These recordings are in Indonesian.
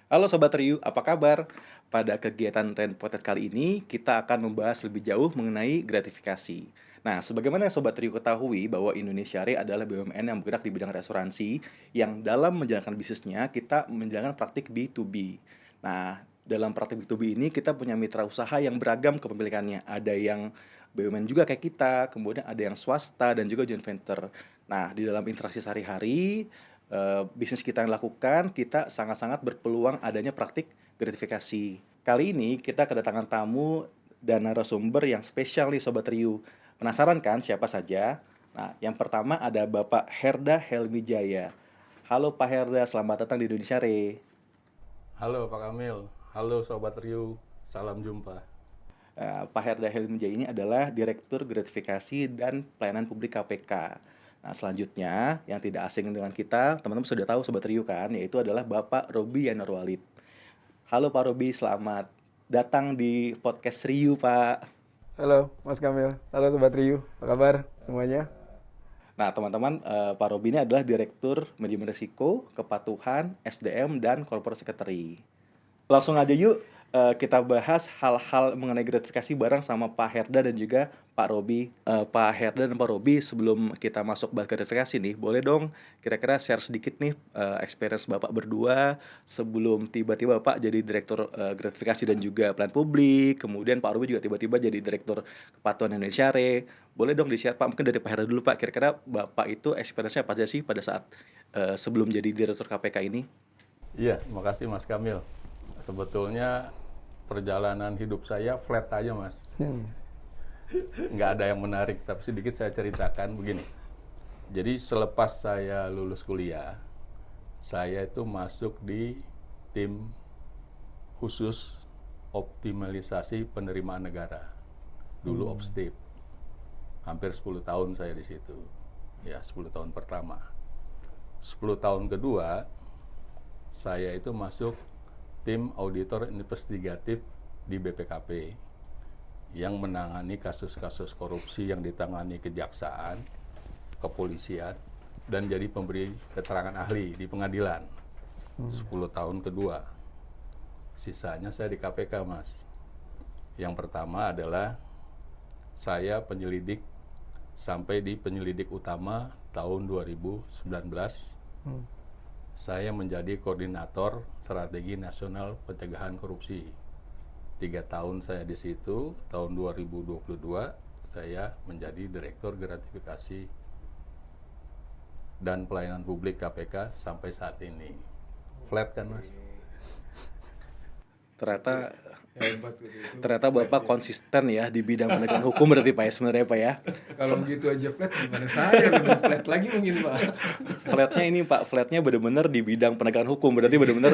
Halo Sobat Riu, apa kabar? Pada kegiatan Trend Podcast kali ini, kita akan membahas lebih jauh mengenai gratifikasi. Nah, sebagaimana Sobat Riu ketahui bahwa Indonesia Re adalah BUMN yang bergerak di bidang asuransi, yang dalam menjalankan bisnisnya, kita menjalankan praktik B2B. Nah, dalam praktik B2B ini, kita punya mitra usaha yang beragam kepemilikannya. Ada yang BUMN juga kayak kita, kemudian ada yang swasta, dan juga joint venture. Nah, di dalam interaksi sehari-hari, bisnis kita yang lakukan, kita sangat-sangat berpeluang adanya praktik gratifikasi. Kali ini kita kedatangan tamu dan narasumber yang spesial nih Sobat Riu. Penasaran kan siapa saja? Nah, yang pertama ada Bapak Herda Helmi Jaya. Halo Pak Herda, selamat datang di Indonesia Re. Halo Pak Kamil, halo Sobat Riu, salam jumpa. Pak Herda Helmi Jaya ini adalah Direktur Gratifikasi dan Pelayanan Publik KPK. Nah, selanjutnya yang tidak asing dengan kita, teman-teman sudah tahu Sobat Riu kan, yaitu adalah Bapak Robi Yanurwalid. Halo Pak Robi, selamat datang di podcast Riu, Pak. Halo Mas Kamil, halo Sobat Riu, apa kabar semuanya? Nah, teman-teman, Pak Robi ini adalah Direktur Manajemen Risiko, Kepatuhan, SDM, dan Corporate Secretary. Langsung aja yuk, kita bahas hal-hal mengenai gratifikasi bareng sama Pak Herda dan juga Pak Robi. Pak Herda dan Pak Robi, sebelum kita masuk bahas gratifikasi nih, boleh dong kira-kira share sedikit nih experience Bapak berdua sebelum tiba-tiba Bapak jadi Direktur Gratifikasi dan juga Pelayanan Publik, kemudian Pak Robi juga tiba-tiba jadi Direktur Kepatuhan Indonesia Re. Boleh dong di-share Pak, mungkin dari Pak Herda dulu Pak, kira-kira Bapak itu experience-nya apa aja sih pada saat sebelum jadi Direktur KPK ini? Iya, makasih Mas Kamil. Sebetulnya perjalanan hidup saya flat aja Mas. Nggak ada yang menarik, tapi sedikit saya ceritakan begini. Jadi selepas saya lulus kuliah, saya itu masuk di tim khusus optimalisasi penerimaan negara. Dulu Opstip. Hampir 10 tahun saya di situ. Ya, 10 tahun pertama. 10 tahun kedua, saya itu masuk tim auditor investigatif di BPKP yang menangani kasus-kasus korupsi yang ditangani kejaksaan, kepolisian, dan jadi pemberi keterangan ahli di pengadilan. 10 tahun kedua. Sisanya saya di KPK, Mas. Yang pertama adalah saya penyelidik sampai di penyelidik utama tahun 2019. Saya menjadi koordinator strategi nasional pencegahan korupsi. 3 tahun saya di situ, tahun 2022 saya menjadi direktur gratifikasi dan pelayanan publik KPK sampai saat ini. Flat kan Mas? Ternyata Hebat gitu itu. ternyata Bapak konsisten ya di bidang penegakan hukum berarti Pak ya sebenarnya Pak ya. Kalau begitu aja flat, gimana saya lebih flat lagi mungkin Pak. Flatnya ini Pak, flatnya benar-benar di bidang penegakan hukum, berarti benar-benar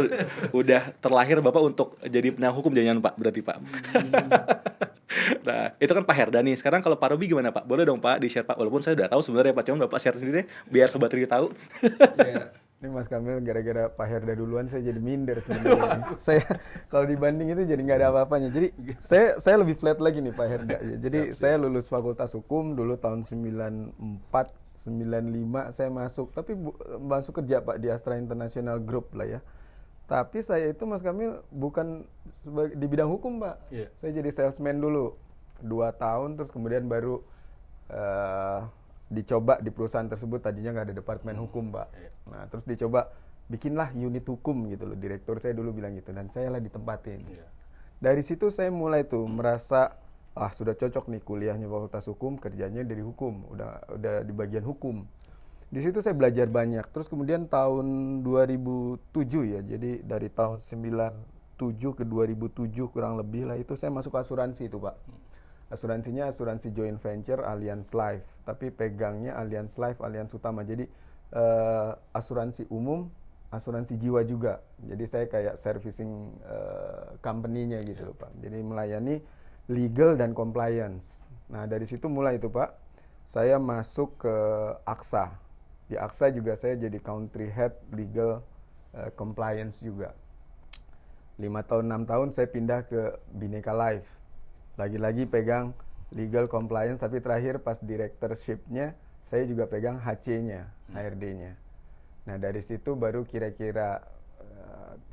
udah terlahir Bapak untuk jadi penegak hukum jangan Pak, berarti Pak. Nah, itu kan Pak Herda nih. Sekarang kalau Pak Robi gimana Pak? Boleh dong Pak di-share Pak, walaupun saya udah tahu sebenarnya Pak, cuma Bapak share sendiri deh, biar Sobat Riri tahu. Ya, ini Mas Kamil gara-gara Pak Herda duluan saya jadi minder sebenarnya. Saya kalau dibanding itu jadi nggak ada apa-apanya. Jadi saya lebih flat lagi nih Pak Herda. Jadi saya lulus Fakultas Hukum dulu tahun 94, 95 saya masuk, tapi masuk kerja Pak di Astra International Group lah ya. Tapi saya itu Mas Kamil bukan di bidang hukum Pak. Iya. Saya jadi salesman dulu 2 tahun, terus kemudian baru dicoba di perusahaan tersebut, tadinya nggak ada departemen hukum Pak. Nah terus dicoba bikinlah unit hukum gitu loh, direktur saya dulu bilang gitu, dan saya lah ditempatin. Iya. Dari situ saya mulai tuh merasa sudah cocok nih kuliahnya Fakultas Hukum, kerjanya dari hukum, udah di bagian hukum. Di situ saya belajar banyak. Terus kemudian tahun 2007 ya, jadi dari tahun 97 ke 2007 kurang lebih lah itu saya masuk asuransi itu Pak. Asuransinya asuransi joint venture Allianz Life, tapi pegangnya Allianz Life, Allianz Utama. Jadi asuransi umum, asuransi jiwa juga. Jadi saya kayak servicing company-nya gitu Pak. Jadi melayani legal dan compliance. Nah dari situ mulai itu Pak, saya masuk ke AXA. Di AXA juga saya jadi country head legal compliance juga. 5 tahun, 6 tahun saya pindah ke Bhinneka Life. Lagi-lagi pegang legal compliance, tapi terakhir pas directorship-nya saya juga pegang HC-nya, HRD-nya. Nah dari situ baru kira-kira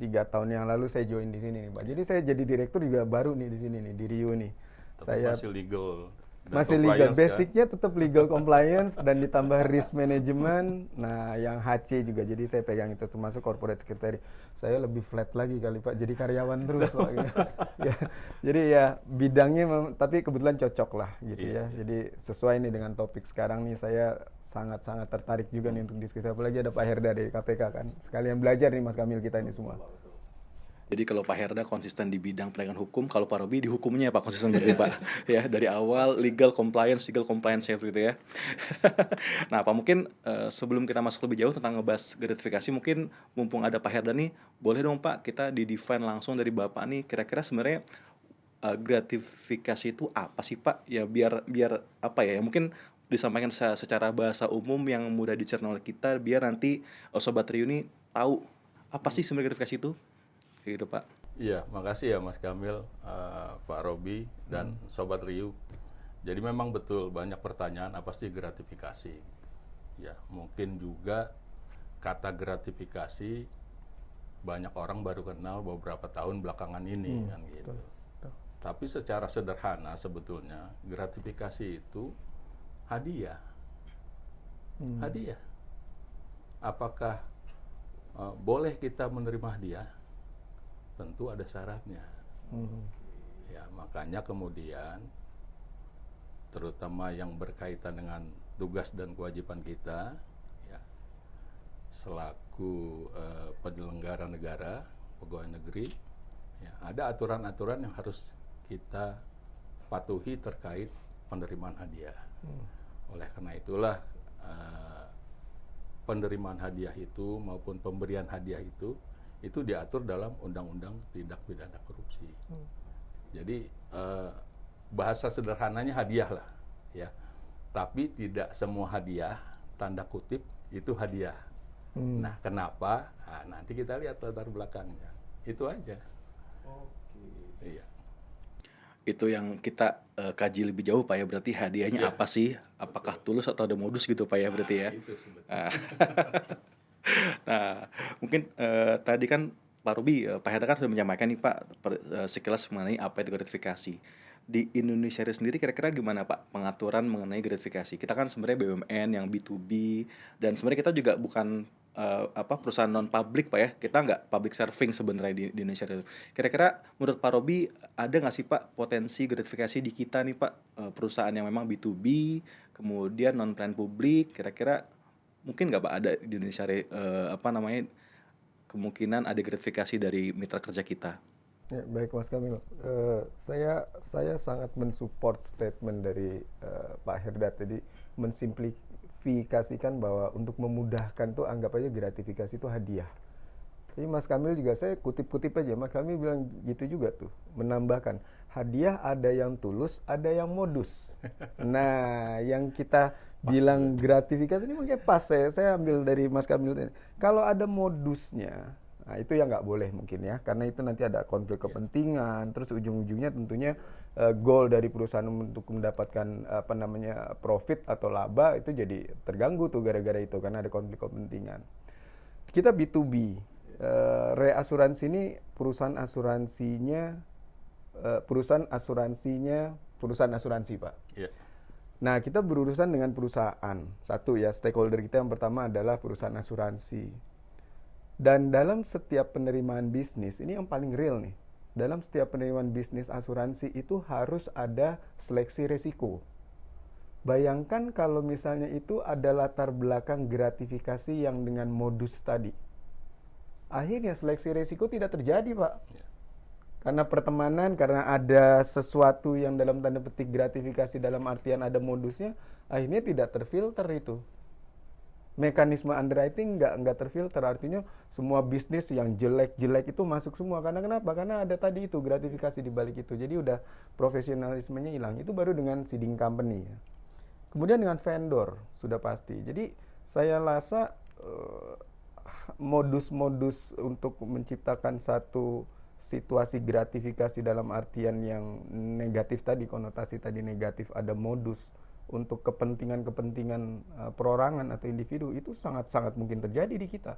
3 tahun yang lalu saya join di sini nih Pak. Jadi saya jadi direktur juga baru nih di sini nih, di Rio nih. Tapi Saya masih legal dan masih legal, compliance, kan? basicnya tetap legal compliance dan ditambah risk management. Nah, yang HC juga, jadi saya pegang itu termasuk corporate secretary. Saya lebih flat lagi kali Pak, jadi karyawan terus Pak. Gitu. Ya, jadi ya bidangnya, tapi kebetulan cocok lah gitu ya. Jadi sesuai nih dengan topik sekarang nih, saya sangat-sangat tertarik juga nih untuk diskusi. Apalagi ada Pak Herda dari KPK kan, sekalian belajar nih Mas Kamil kita ini semua. Jadi kalau Pak Herda konsisten di bidang penegakan hukum, kalau Pak Robi di hukumnya Pak konsisten berarti Pak. Ya, dari awal legal compliance safe gitu ya. Nah, Pak mungkin sebelum kita masuk lebih jauh tentang ngebahas gratifikasi, mungkin mumpung ada Pak Herda nih, boleh dong Pak kita di-define langsung dari Bapak nih, kira-kira sebenarnya gratifikasi itu apa sih Pak? Ya biar apa ya? Mungkin disampaikan secara bahasa umum yang mudah dicerna oleh kita, biar nanti Sobat Rio ini tahu apa sih sebenarnya gratifikasi itu. Gitu Pak. Iya, makasih ya Mas Kamil, Pak Robi, dan Sobat Riu. Jadi memang betul banyak pertanyaan apa sih gratifikasi. Ya, mungkin juga kata gratifikasi banyak orang baru kenal beberapa tahun belakangan ini kan gitu. Tapi secara sederhana sebetulnya gratifikasi itu hadiah. Hadiah. Apakah boleh kita menerima hadiah? Tentu ada syaratnya. Ya, makanya kemudian terutama yang berkaitan dengan tugas dan kewajiban kita ya, selaku penyelenggara negara, pegawai negeri, ya, ada aturan-aturan yang harus kita patuhi terkait penerimaan hadiah. Oleh karena itulah penerimaan hadiah itu maupun pemberian hadiah itu diatur dalam Undang-Undang Tindak Pidana Korupsi. Jadi bahasa sederhananya hadiah lah, ya. Tapi tidak semua hadiah, tanda kutip, itu hadiah. Nah, kenapa? Nah, nanti kita lihat latar belakangnya. Itu aja. Iya. Itu yang kita kaji lebih jauh Pak ya, berarti hadiahnya apa sih? Apakah tulus atau ada modus gitu Pak ya, berarti ya? Itu sebetulnya. Nah, mungkin tadi kan Pak Ruby, Pak Herda kan sudah menyampaikan nih Pak sekilas mengenai apa itu gratifikasi. Di Indonesia sendiri kira-kira gimana Pak pengaturan mengenai gratifikasi? Kita kan sebenarnya BUMN yang B2B, dan sebenarnya kita juga bukan perusahaan non public Pak ya. Kita nggak public serving sebenarnya di Indonesia itu. Kira-kira menurut Pak Robi ada nggak sih Pak potensi gratifikasi di kita nih Pak, perusahaan yang memang B2B kemudian non plan publik, kira-kira mungkin nggak Pak ada di Indonesia kemungkinan ada gratifikasi dari mitra kerja kita? Ya, baik Mas Kamil, saya sangat mensupport statement dari Pak Herda tadi, mensimplifikasikan bahwa untuk memudahkan tuh anggap aja gratifikasi itu hadiah. Jadi Mas Kamil juga, saya kutip-kutip aja, Mas Kamil bilang gitu juga tuh, menambahkan hadiah ada yang tulus, ada yang modus. Nah, yang kita bilang gratifikasi ini mungkin pas, saya ambil dari Mas Kamil tadi. Kalau ada modusnya, nah itu yang nggak boleh mungkin ya, karena itu nanti ada konflik kepentingan, terus ujung-ujungnya tentunya goal dari perusahaan untuk mendapatkan profit atau laba itu jadi terganggu tuh gara-gara itu, karena ada konflik kepentingan. Kita B2B, reasuransi ini perusahaan asuransi Pak. Yeah. Nah, kita berurusan dengan perusahaan. Satu ya, stakeholder kita yang pertama adalah perusahaan asuransi. Dan dalam setiap penerimaan bisnis, ini yang paling real nih. Dalam setiap penerimaan bisnis asuransi itu harus ada seleksi resiko. Bayangkan kalau misalnya itu ada latar belakang gratifikasi yang dengan modus tadi. Akhirnya seleksi resiko tidak terjadi, Pak. Yeah. Karena pertemanan, karena ada sesuatu yang dalam tanda petik gratifikasi dalam artian ada modusnya, akhirnya tidak terfilter itu. Mekanisme underwriting nggak terfilter, artinya semua bisnis yang jelek-jelek itu masuk semua. Karena kenapa? Karena ada tadi itu gratifikasi di balik itu. Jadi udah profesionalismenya hilang. Itu baru dengan seeding company ya. Kemudian dengan vendor sudah pasti. Jadi saya rasa modus-modus untuk menciptakan satu situasi gratifikasi dalam artian yang negatif tadi, konotasi tadi negatif, ada modus untuk kepentingan-kepentingan perorangan atau individu, itu sangat-sangat mungkin terjadi di kita.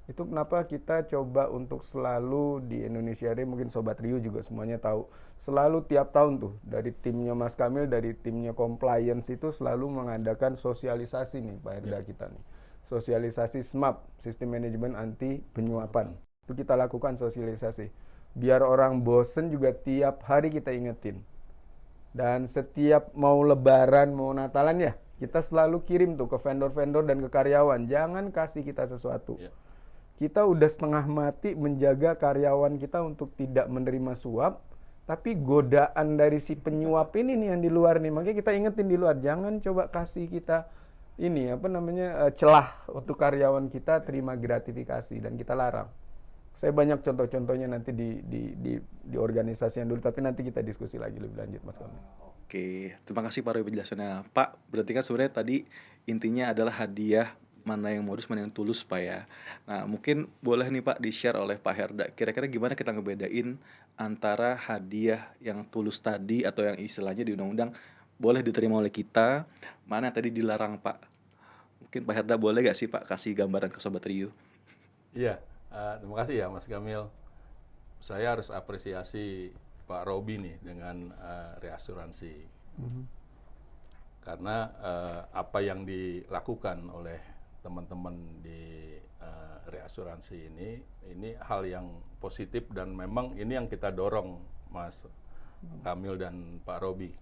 Itu kenapa kita coba untuk selalu di Indonesia Re, mungkin Sobat Riu juga semuanya tahu, selalu tiap tahun tuh dari timnya Mas Kamil, dari timnya compliance itu selalu mengadakan sosialisasi nih Pak Herda kita nih. Sosialisasi SMAP, Sistem Manajemen Anti Penyuapan. Itu kita lakukan sosialisasi. Biar orang bosen juga tiap hari kita ingetin. Dan setiap mau lebaran, mau Natalan ya, kita selalu kirim tuh ke vendor-vendor dan ke karyawan. Jangan kasih kita sesuatu. Kita udah setengah mati menjaga karyawan kita untuk tidak menerima suap, tapi godaan dari si penyuap ini nih yang di luar nih. Makanya kita ingetin di luar, jangan coba kasih kita ini celah untuk karyawan kita terima gratifikasi, dan kita larang. Saya banyak contoh-contohnya nanti di organisasi yang dulu, tapi nanti kita diskusi lagi lebih lanjut Mas Kamil. Oke, terima kasih Pak Roy penjelasannya. Pak, berarti kan sebenarnya tadi intinya adalah hadiah mana yang modus, mana yang tulus Pak ya. Nah, mungkin boleh nih Pak di-share oleh Pak Herda, kira-kira gimana kita ngebedain antara hadiah yang tulus tadi atau yang istilahnya di undang-undang boleh diterima oleh kita, mana yang tadi dilarang Pak. Mungkin Pak Herda boleh gak sih Pak kasih gambaran ke Sobat Riu? Iya, terima kasih ya Mas Kamil. Saya harus apresiasi Pak Robi nih dengan reasuransi. Karena apa yang dilakukan oleh teman-teman di reasuransi ini hal yang positif, dan memang ini yang kita dorong Mas Kamil dan Pak Robi.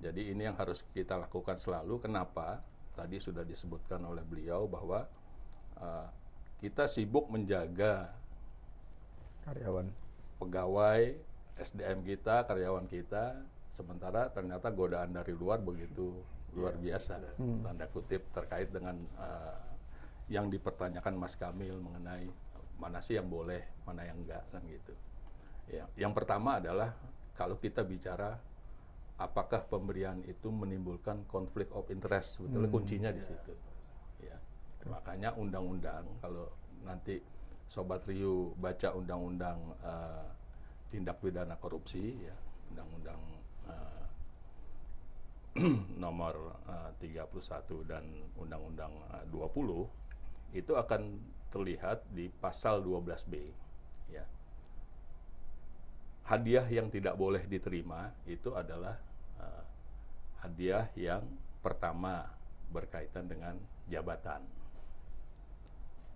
Jadi ini yang harus kita lakukan selalu. Kenapa? Tadi sudah disebutkan oleh beliau bahwa kita sibuk menjaga Karyawan. pegawai, SDM kita, karyawan kita, sementara ternyata godaan dari luar begitu luar biasa, tanda kutip, terkait dengan yang dipertanyakan Mas Kamil mengenai mana sih yang boleh, mana yang enggak, kan gitu. Ya, yang pertama adalah kalau kita bicara apakah pemberian itu menimbulkan konflik of interest, sebetulnya kuncinya di situ. Ya, makanya undang-undang, kalau nanti Sobat Riu baca undang-undang tindak pidana korupsi, ya, undang-undang nomor 31 dan undang-undang 20, itu akan terlihat di pasal 12B. Ya. Hadiah yang tidak boleh diterima itu adalah hadiah yang pertama berkaitan dengan jabatan.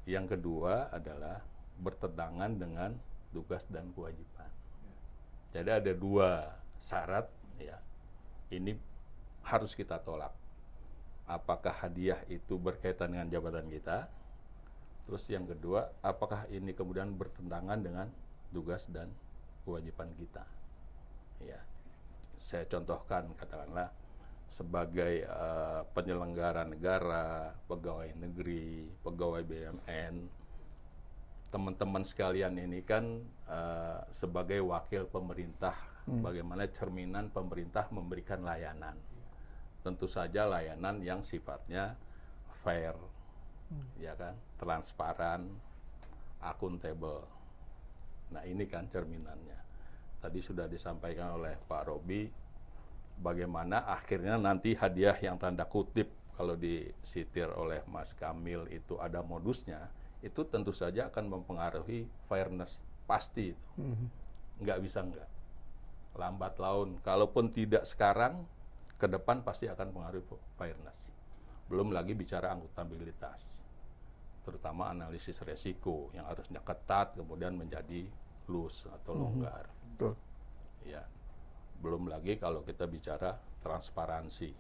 Yang kedua adalah bertentangan dengan tugas dan kewajiban. Jadi ada dua syarat, ya. Ini harus kita tolak. Apakah hadiah itu berkaitan dengan jabatan kita? Terus yang kedua, apakah ini kemudian bertentangan dengan tugas dan kewajiban kita? Ya, saya contohkan, katakanlah sebagai penyelenggara negara, pegawai negeri, pegawai BUMN, teman-teman sekalian ini kan sebagai wakil pemerintah, bagaimana cerminan pemerintah memberikan layanan. Tentu saja layanan yang sifatnya fair, ya kan, transparan, akuntabel. Nah, ini kan cerminannya. Tadi sudah disampaikan oleh Pak Robi, bagaimana akhirnya nanti hadiah yang tanda kutip kalau disitir oleh Mas Kamil itu ada modusnya, itu tentu saja akan mempengaruhi fairness, pasti itu. Nggak bisa nggak. Lambat laun, kalaupun tidak sekarang, ke depan pasti akan mempengaruhi fairness. Belum lagi bicara akuntabilitas, terutama analisis resiko yang harusnya ketat kemudian menjadi loose atau longgar. Betul. Ya, belum lagi kalau kita bicara transparansi,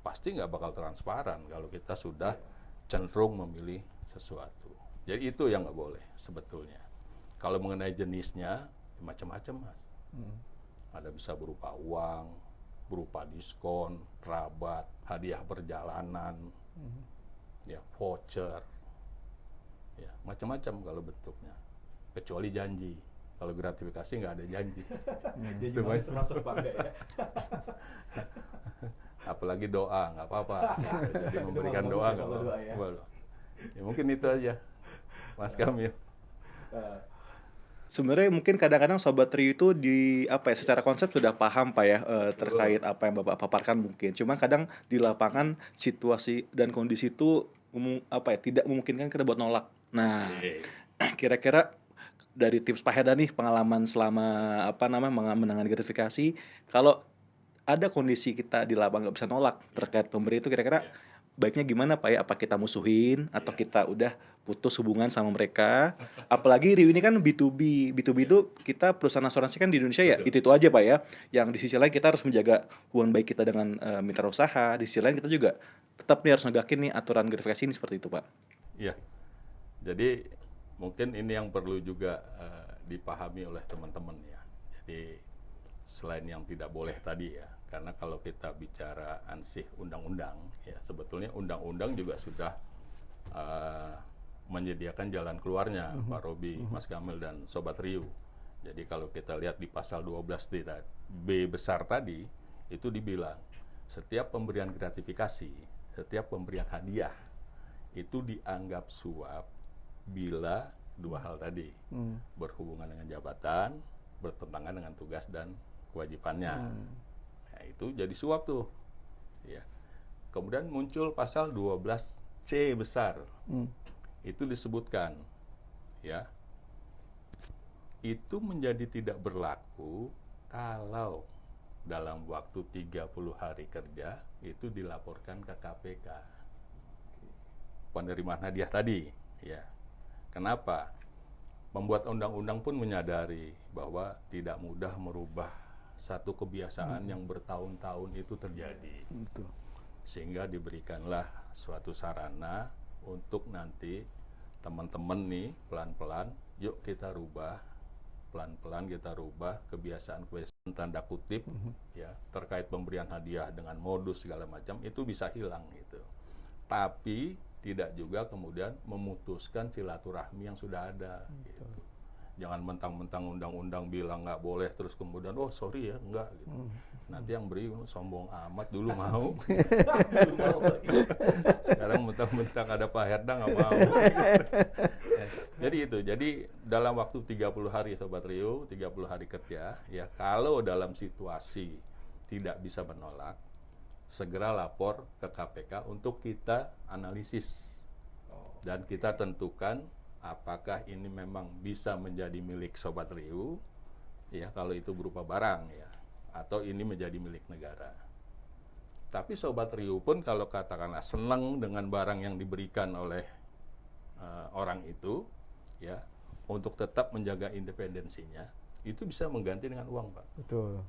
pasti nggak bakal transparan kalau kita sudah cenderung memilih sesuatu. Jadi itu yang nggak boleh sebetulnya. Kalau mengenai jenisnya macam-macam, Mas. Ada bisa berupa uang, berupa diskon, rabat, hadiah perjalanan, ya, voucher, ya, macam-macam kalau bentuknya. Kecuali janji. Kalau gratifikasi nggak ada janji. Jadi manis termasuk Pak ya. Apalagi doa, nggak apa-apa. Jadi memberikan doa nggak apa-apa. Ya, mungkin itu aja, Mas Kamil. Sebenarnya mungkin kadang-kadang Sobat Riu itu secara konsep sudah paham Pak ya terkait apa yang Bapak paparkan mungkin. Cuma kadang di lapangan situasi dan kondisi itu tidak memungkinkan kita buat nolak. Nah, kira-kira dari tips Pak Heda nih, pengalaman selama menangani gratifikasi, kalau ada kondisi kita di lapangan nggak bisa nolak terkait pemberi itu, kira-kira baiknya gimana Pak ya? Apa kita musuhin atau kita udah putus hubungan sama mereka? Apalagi Riu ini kan B2B. B2B itu kita perusahaan asuransi kan di Indonesia ya, itu aja Pak ya. Yang di sisi lain kita harus menjaga hubungan baik kita dengan mitra usaha. Di sisi lain kita juga tetap nih harus negakin nih aturan gratifikasi ini seperti itu Pak. Iya. Jadi mungkin ini yang perlu juga dipahami oleh teman-teman ya. Jadi selain yang tidak boleh tadi ya, karena kalau kita bicara ansih undang-undang ya, sebetulnya undang-undang juga sudah menyediakan jalan keluarnya, Pak Robi, Mas Kamil dan Sobat Riu. Jadi kalau kita lihat di pasal 12D B besar tadi, itu dibilang setiap pemberian gratifikasi, setiap pemberian hadiah itu dianggap suap bila dua hal tadi, berhubungan dengan jabatan, bertentangan dengan tugas dan kewajibannya. Nah, itu jadi suap tuh. Ya. Kemudian muncul pasal 12C besar. Itu disebutkan ya. Itu menjadi tidak berlaku kalau dalam waktu 30 hari kerja itu dilaporkan ke KPK. Penerimaan hadiah tadi, ya. Kenapa? Pembuat undang-undang pun menyadari bahwa tidak mudah merubah satu kebiasaan yang bertahun-tahun itu terjadi. Betul. Sehingga diberikanlah suatu sarana untuk nanti teman-teman nih pelan-pelan, yuk kita rubah, pelan-pelan kita rubah kebiasaan-kebiasaan tanda kutip ya terkait pemberian hadiah dengan modus segala macam itu bisa hilang gitu. Tapi tidak juga kemudian memutuskan silaturahmi yang sudah ada. Gitu. Jangan mentang-mentang undang-undang bilang nggak boleh terus kemudian oh sorry ya enggak gitu. Nanti yang beri sombong amat dulu mau. Sekarang mentang-mentang ada Pak Herda nggak mau. Jadi itu. Jadi dalam waktu 30 hari Sobat Riu, 30 hari kerja ya kalau dalam situasi tidak bisa menolak, segera lapor ke KPK untuk kita analisis dan kita tentukan apakah ini memang bisa menjadi milik Sobat Riu ya kalau itu berupa barang ya atau ini menjadi milik negara. Tapi Sobat Riu pun kalau katakanlah senang dengan barang yang diberikan oleh orang itu ya untuk tetap menjaga independensinya itu bisa mengganti dengan uang Pak. Betul.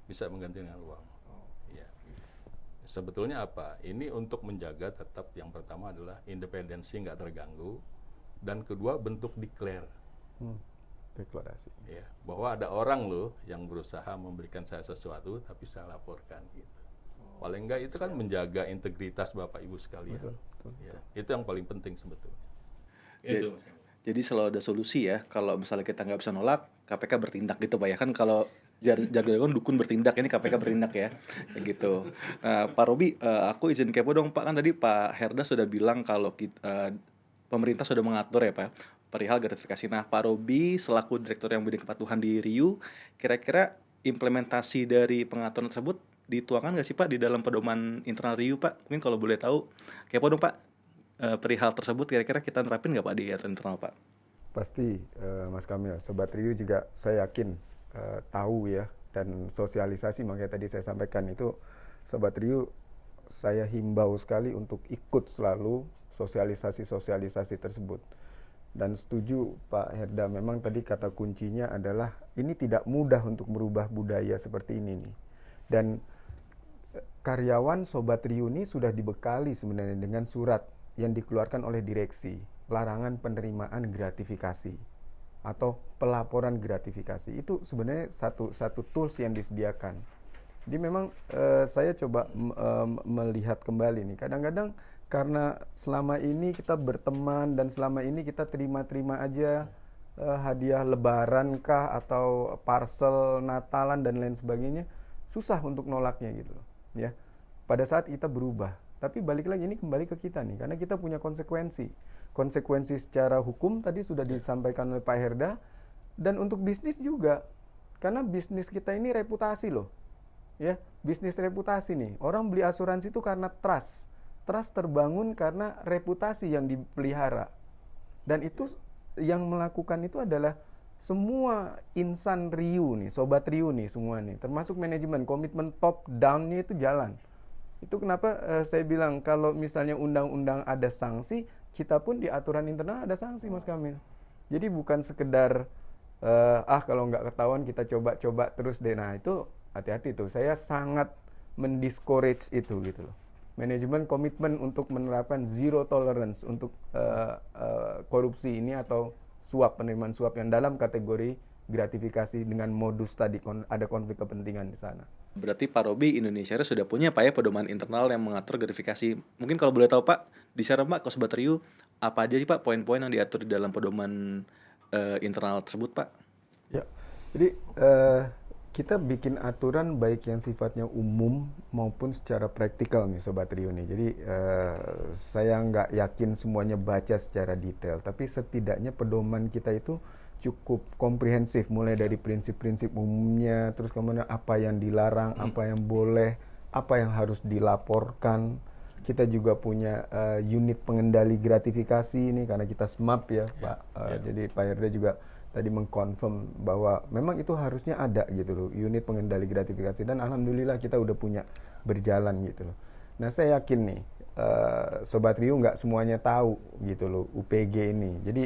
Bisa mengganti dengan uang. Ya. Sebetulnya apa? Ini untuk menjaga tetap yang pertama adalah independensi nggak terganggu dan kedua bentuk declare. Deklarasi. Ya, bahwa ada orang loh yang berusaha memberikan saya sesuatu tapi saya laporkan gitu. Paling enggak itu kan menjaga integritas Bapak Ibu sekalian. Betul. Ya, itu yang paling penting sebetulnya. Itu. Jadi selalu ada solusi ya. Kalau misalnya kita nggak bisa nolak, KPK bertindak gitu Pak ya. Kan kalau jargon dukun bertindak, ini KPK bertindak ya. Kayak gitu. Nah, Pak Robi, aku izin kepo dong Pak. Kan tadi Pak Herda sudah bilang kalau pemerintah sudah mengatur ya Pak perihal gratifikasi. Nah, Pak Robi selaku Direktur yang Bidang Kepatuhan di Riu, kira-kira implementasi dari pengaturan tersebut dituangkan nggak sih Pak di dalam pedoman internal Riu Pak? Mungkin kalau boleh tahu, kepo dong Pak, perihal tersebut kira-kira kita nerapin nggak Pak di aturan internal Pak? Pasti Mas Kamil, Sobat Riu juga saya yakin tahu ya dan sosialisasi, makanya tadi saya sampaikan itu Sobat Riu saya himbau sekali untuk ikut selalu sosialisasi tersebut. Dan setuju Pak Herda, memang tadi kata kuncinya adalah ini tidak mudah untuk merubah budaya seperti ini nih. Dan karyawan Sobat Riu ini sudah dibekali sebenarnya dengan surat yang dikeluarkan oleh direksi, larangan penerimaan gratifikasi atau pelaporan gratifikasi. Itu sebenarnya satu tools yang disediakan. Jadi memang saya coba melihat kembali nih, kadang-kadang karena selama ini kita berteman dan selama ini kita terima-terima aja hadiah lebaran kah atau parcel Natalan dan lain sebagainya, susah untuk nolaknya gitu loh ya. Pada saat kita berubah, tapi balik lagi ini kembali ke kita nih, karena kita punya konsekuensi secara hukum tadi sudah disampaikan oleh Pak Herda, dan untuk bisnis juga, karena bisnis kita ini reputasi loh ya, bisnis reputasi nih. Orang beli asuransi itu karena trust terbangun karena reputasi yang dipelihara, dan itu yang melakukan itu adalah semua insan Riu nih, sobat Riu nih semua nih, termasuk manajemen, komitmen top down-nya itu jalan. Itu kenapa saya bilang kalau misalnya undang-undang ada sanksi, kita pun di aturan internal ada sanksi, Mas Kamil. Jadi bukan sekedar kalau nggak ketahuan kita coba-coba terus deh. Nah itu hati-hati tuh. Saya sangat mendiscourage itu gitu loh. Manajemen komitmen untuk menerapkan zero tolerance untuk korupsi ini atau penerimaan suap yang dalam kategori gratifikasi dengan modus tadi ada konflik kepentingan di sana. Berarti Pak Robi, Indonesia sudah punya Pak ya pedoman internal yang mengatur gratifikasi. Mungkin kalau boleh tahu Pak, di-share Pak ke Sobat Riu, apa aja sih Pak poin-poin yang diatur di dalam pedoman internal tersebut Pak? Ya, jadi kita bikin aturan baik yang sifatnya umum maupun secara praktikal nih Sobat Rio nih. Jadi saya nggak yakin semuanya baca secara detail, tapi setidaknya pedoman kita itu cukup komprehensif, mulai dari prinsip-prinsip umumnya, terus kemudian apa yang dilarang, apa yang boleh, apa yang harus dilaporkan. Kita juga punya unit pengendali gratifikasi ini karena kita SMAP ya Pak. Jadi Pak Herda juga tadi mengkonfirm bahwa memang itu harusnya ada gitu loh, unit pengendali gratifikasi, dan alhamdulillah kita udah punya berjalan gitu loh. Nah saya yakin nih Sobat Riu nggak semuanya tahu gitu loh UPG ini. Jadi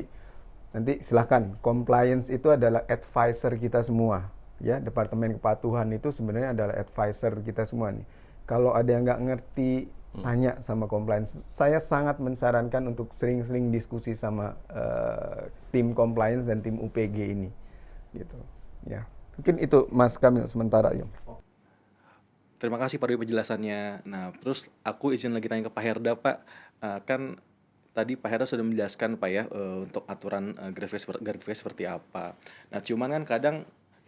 nanti silahkan, compliance itu adalah advisor kita semua ya. Departemen Kepatuhan itu sebenarnya adalah advisor kita semua nih. Kalau ada yang nggak ngerti, tanya sama compliance. Saya sangat mensarankan untuk sering-sering diskusi sama tim compliance dan tim UPG ini, gitu. Ya, mungkin itu Mas Kamil sementara ya. Terima kasih Pak Robi penjelasannya. Nah, terus aku izin lagi tanya ke Pak Herda Pak. Kan tadi Pak Herda sudah menjelaskan Pak ya untuk aturan gratifikasi seperti apa. Nah, cuman kan kadang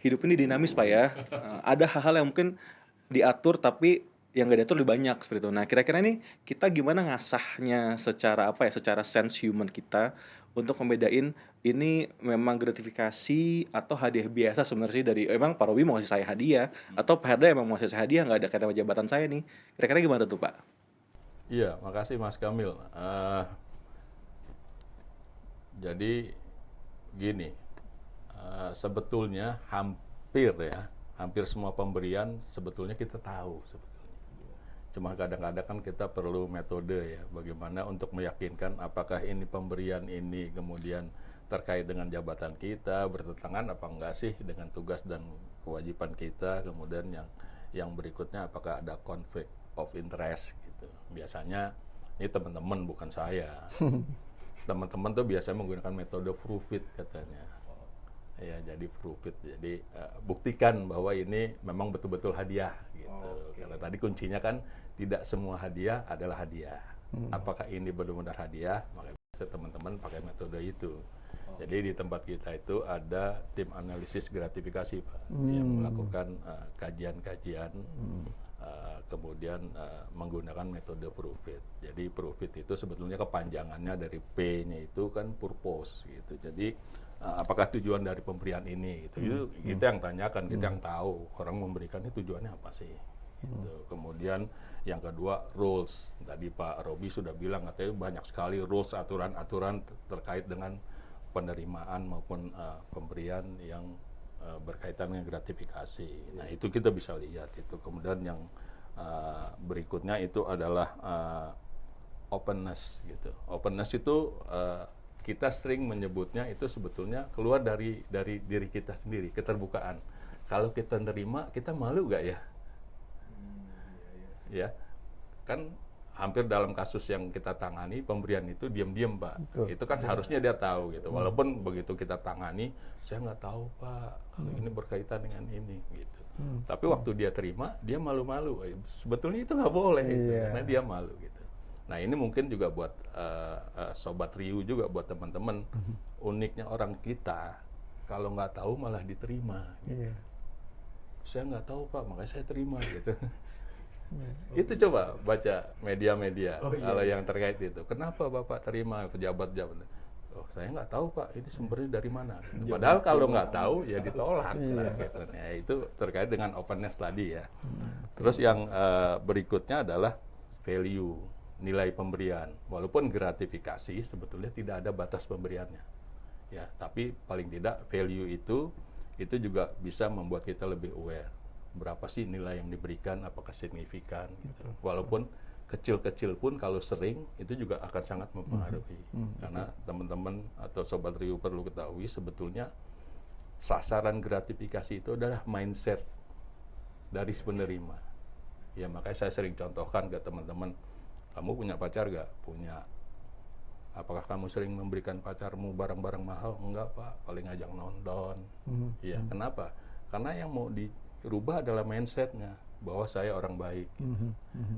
hidup ini dinamis Pak ya. Ada hal-hal yang mungkin diatur tapi yang gak diatur lebih banyak seperti itu. Nah kira-kira nih kita gimana ngasahnya secara apa ya, secara sense human kita untuk membedain ini memang gratifikasi atau hadiah biasa sebenarnya dari emang Pak Robi mau ngasih saya hadiah atau Pak Herda emang mau ngasih saya hadiah, nggak ada kaitan sama jabatan saya nih. Kira-kira gimana tuh Pak? Iya, makasih Mas Kamil. Jadi gini, sebetulnya hampir semua pemberian sebetulnya kita tahu sebetulnya. Cuma kadang-kadang kan kita perlu metode ya, bagaimana untuk meyakinkan apakah ini pemberian ini kemudian terkait dengan jabatan kita, bertentangan apa enggak sih dengan tugas dan kewajiban kita, kemudian yang berikutnya apakah ada konflik of interest gitu. Biasanya ini teman-teman bukan saya. Teman-teman tuh biasanya menggunakan metode prove it katanya. Ya, jadi prove it. Jadi buktikan bahwa ini memang betul-betul hadiah gitu. Karena tadi kuncinya kan tidak semua hadiah adalah hadiah. Apakah ini benar-benar hadiah? Makanya teman-teman pakai metode itu. Jadi di tempat kita itu ada tim analisis gratifikasi Pak, yang melakukan kajian-kajian, kemudian menggunakan metode prove it. Jadi prove it itu sebetulnya kepanjangannya dari P-nya itu kan purpose gitu. Jadi apakah tujuan dari pemberian ini gitu. Itu kita yang tanyakan, kita yang tahu orang memberikan ini tujuannya apa sih gitu. Kemudian yang kedua rules, tadi Pak Robi sudah bilang katanya banyak sekali rules, aturan-aturan terkait dengan penerimaan maupun pemberian yang berkaitan dengan gratifikasi. Nah itu kita bisa lihat itu. Kemudian yang berikutnya itu adalah openness gitu. Openness itu kita sering menyebutnya itu sebetulnya keluar dari diri kita sendiri, keterbukaan. Kalau kita nerima, kita malu gak ya? Ya, kan hampir dalam kasus yang kita tangani pemberian itu diam-diam Pak. Betul. Itu kan harusnya dia tahu gitu. Walaupun begitu kita tangani, saya nggak tahu Pak kalau ini berkaitan dengan ini gitu. Tapi waktu dia terima, dia malu-malu. Sebetulnya itu nggak boleh gitu, karena dia malu gitu. Nah ini mungkin juga buat Sobat Riu juga buat teman-teman. Uniknya orang kita kalau nggak tahu malah diterima. Gitu. Saya nggak tahu Pak, makanya saya terima gitu. Itu coba baca media-media kalau yang terkait itu. Kenapa Bapak terima pejabat-pejabat? Oh, saya nggak tahu Pak, ini sumbernya dari mana. Padahal kalau nggak tahu ya ditolak. Gitu. Nah, itu terkait dengan openness tadi ya. Terus yang berikutnya adalah value, nilai pemberian. Walaupun gratifikasi sebetulnya tidak ada batas pemberiannya. Ya, tapi paling tidak value itu juga bisa membuat kita lebih aware. Berapa sih nilai yang diberikan, apakah signifikan gitu. Walaupun kecil-kecil pun kalau sering itu juga akan sangat mempengaruhi. Karena teman-teman atau Sobat Riu perlu ketahui sebetulnya sasaran gratifikasi itu adalah mindset dari si penerima. Ya, makanya saya sering contohkan ke teman-teman, kamu punya pacar gak? Punya. Apakah kamu sering memberikan pacarmu barang-barang mahal? Enggak, Pak. Paling ngajak nonton. Iya, kenapa? Karena yang mau dirubah adalah mindsetnya, bahwa saya orang baik.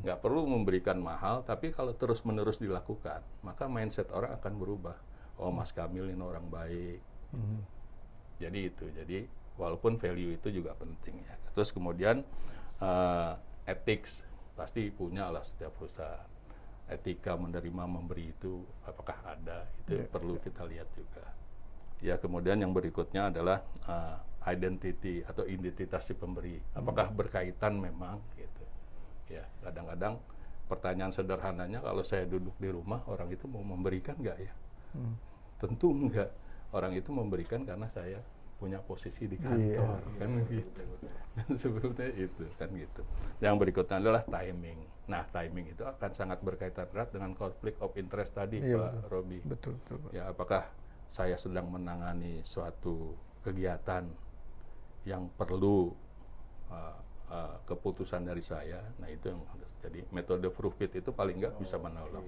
Nggak perlu memberikan mahal, tapi kalau terus-menerus dilakukan, maka mindset orang akan berubah. Oh, Mas Kamil ini orang baik. Jadi itu. Jadi walaupun value itu juga penting ya. Terus kemudian ethics pasti punya lah setiap perusahaan. Etika menerima memberi itu apakah ada, itu perlu kita lihat juga. Ya, kemudian yang berikutnya adalah identity atau identitas si pemberi, apakah berkaitan memang gitu. Ya, kadang-kadang pertanyaan sederhananya, kalau saya duduk di rumah, orang itu mau memberikan nggak ya? Tentu enggak. Orang itu memberikan karena saya punya posisi di kantor, kan gitu. Dan sebetulnya itu kan gitu. Yang berikutnya adalah timing. Nah, timing itu akan sangat berkaitan erat dengan konflik of interest tadi, Pak Robi. Betul, Pak. Ya, apakah saya sedang menangani suatu kegiatan yang perlu keputusan dari saya? Nah, itu yang harus. Jadi metode proof fit itu paling nggak bisa menolong.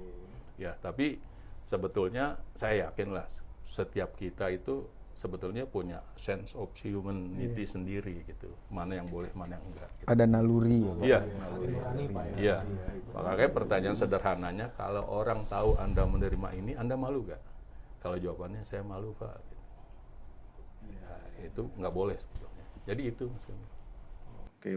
Ya, tapi sebetulnya saya yakinlah setiap kita itu sebetulnya punya sense of humanity sendiri gitu. Mana yang boleh, mana yang enggak. Gitu. Ada naluri ya, Pak? Iya, naluri. Iya. Makanya pertanyaan sederhananya, kalau orang tahu Anda menerima ini, Anda malu nggak? Kalau jawabannya saya malu, Pak. Gitu. Ya, itu nggak boleh sebetulnya. Jadi itu maksudnya. Oke,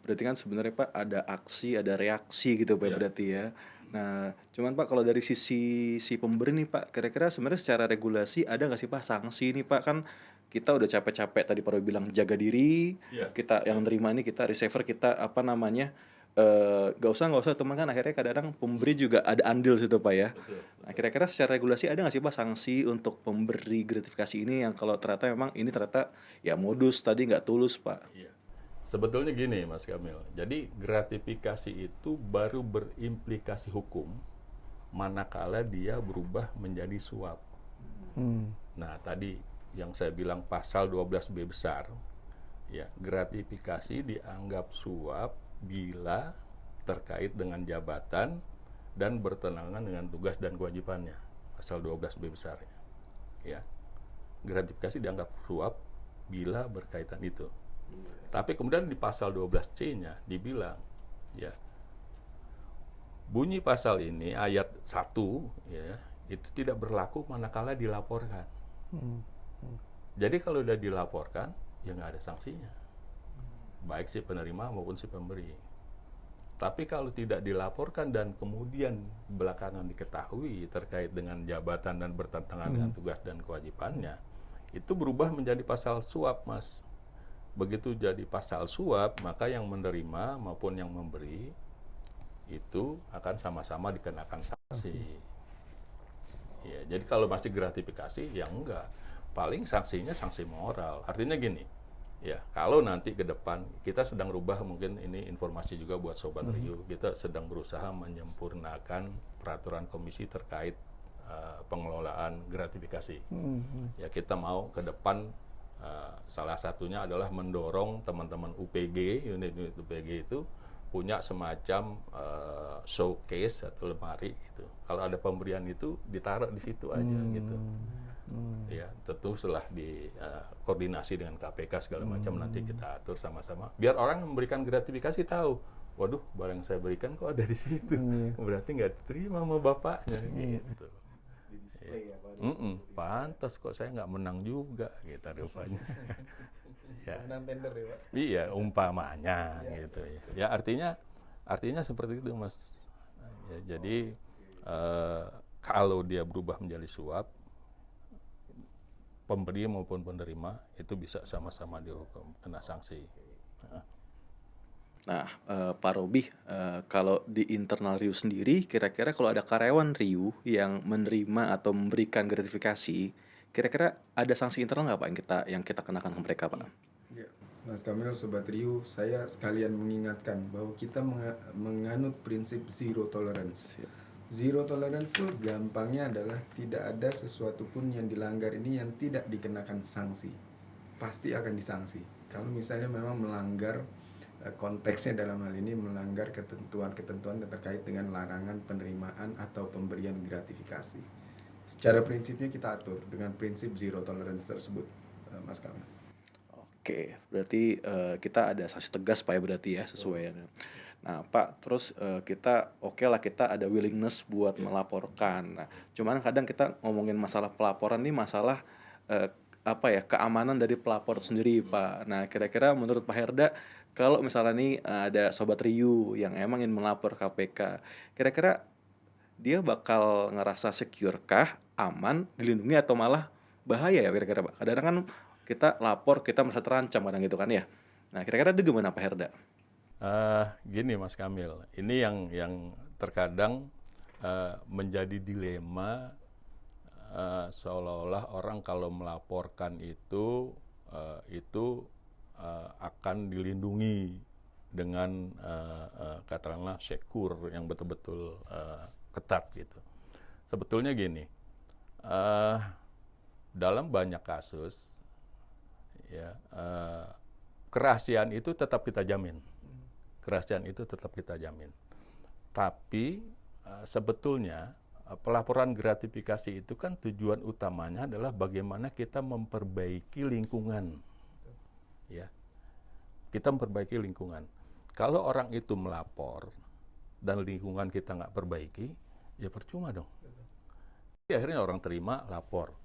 berarti kan sebenarnya Pak ada aksi, ada reaksi gitu Pak berarti ya. Nah, cuman Pak kalau dari sisi si pemberi nih Pak, kira-kira sebenarnya secara regulasi ada nggak sih Pak sanksi nih Pak? Kan kita udah capek-capek tadi Pak Roy bilang jaga diri, kita yang nerima ini kita receiver kita apa namanya nggak usah teman kan akhirnya kadang-kadang pemberi juga ada andil situ Pak ya. Nah, kira-kira secara regulasi ada nggak sih Pak sanksi untuk pemberi gratifikasi ini yang kalau ternyata memang ini ternyata ya modus tadi nggak tulus Pak? Iya. Sebetulnya gini Mas Kamil, jadi gratifikasi itu baru berimplikasi hukum manakala dia berubah menjadi suap. Nah, tadi yang saya bilang pasal 12B besar, ya, gratifikasi dianggap suap bila terkait dengan jabatan dan bertentangan dengan tugas dan kewajibannya. Pasal 12B besarnya. Ya. Gratifikasi dianggap suap bila berkaitan itu. Tapi kemudian di pasal 12C-nya dibilang, ya, bunyi pasal ini ayat 1 ya, itu tidak berlaku manakala dilaporkan. Jadi kalau sudah dilaporkan, ya nggak ada sanksinya. Baik si penerima maupun si pemberi. Tapi kalau tidak dilaporkan dan kemudian belakangan diketahui terkait dengan jabatan dan bertentangan dengan tugas dan kewajibannya, itu berubah menjadi pasal suap, Mas. Begitu jadi pasal suap, maka yang menerima maupun yang memberi itu akan sama-sama dikenakan sanksi. Ya, jadi kalau masih gratifikasi, ya enggak. Paling sanksinya sanksi moral. Artinya gini, ya, kalau nanti ke depan kita sedang rubah, mungkin ini informasi juga buat Sobat Riu, kita sedang berusaha menyempurnakan peraturan komisi terkait pengelolaan gratifikasi. Ya, kita mau ke depan salah satunya adalah mendorong teman-teman UPG, unit-unit UPG itu punya semacam showcase atau lemari gitu. Kalau ada pemberian itu ditaruh di situ aja gitu. Ya, tentu setelah di koordinasi dengan KPK segala macam nanti kita atur sama-sama. Biar orang memberikan gratifikasi tahu, waduh, barang saya berikan kok ada di situ. Berarti nggak diterima sama bapaknya gitu. Pantas kok saya nggak menang juga gitu rupanya. Ya. Tender ya Pak? Iya, umpamanya gitu ya. Ya artinya seperti itu Mas. Ya, jadi kalau dia berubah menjadi suap, pemberi maupun penerima itu bisa sama-sama dihukum kena sanksi. Nah, Pak Robi, kalau di internal Riu sendiri, kira-kira kalau ada karyawan Riu yang menerima atau memberikan gratifikasi, kira-kira ada sanksi internal nggak Pak yang kita kenakan ke mereka Pak? Ya, Mas Kamil, Sobat Riu, saya sekalian mengingatkan bahwa kita menganut prinsip zero tolerance. Zero tolerance itu gampangnya adalah tidak ada sesuatu pun yang dilanggar ini yang tidak dikenakan sanksi. Pasti akan disanksi. Kalau misalnya memang melanggar, konteksnya dalam hal ini melanggar ketentuan-ketentuan terkait dengan larangan penerimaan atau pemberian gratifikasi. Secara prinsipnya kita atur dengan prinsip zero tolerance tersebut, Mas Kamil. Oke, berarti kita ada sanksi tegas Pak ya berarti ya sesuai ya. Nah Pak, terus kita lah kita ada willingness buat melaporkan. Nah, cuman kadang kita ngomongin masalah pelaporan nih masalah keamanan dari pelapor sendiri Pak. Nah kira-kira menurut Pak Herda, kalau misalnya nih ada Sobat Riu yang emang ingin melapor KPK, kira-kira dia bakal ngerasa secure kah, aman, dilindungi atau malah bahaya ya kira-kira Pak? Kadang-kadang kan kita lapor, kita merasa terancam kadang gitu kan ya. Nah kira-kira itu gimana Pak Herda? Gini Mas Kamil, ini yang terkadang menjadi dilema, seolah-olah orang kalau melaporkan itu akan dilindungi dengan katakanlah secure yang betul-betul ketat gitu. Sebetulnya gini, dalam banyak kasus ya, kerahasiaan itu tetap kita jamin. Tapi sebetulnya pelaporan gratifikasi itu kan tujuan utamanya adalah bagaimana kita memperbaiki lingkungan. Ya. Kita memperbaiki lingkungan. Kalau orang itu melapor dan lingkungan kita nggak perbaiki, ya percuma dong. Jadi akhirnya orang terima lapor.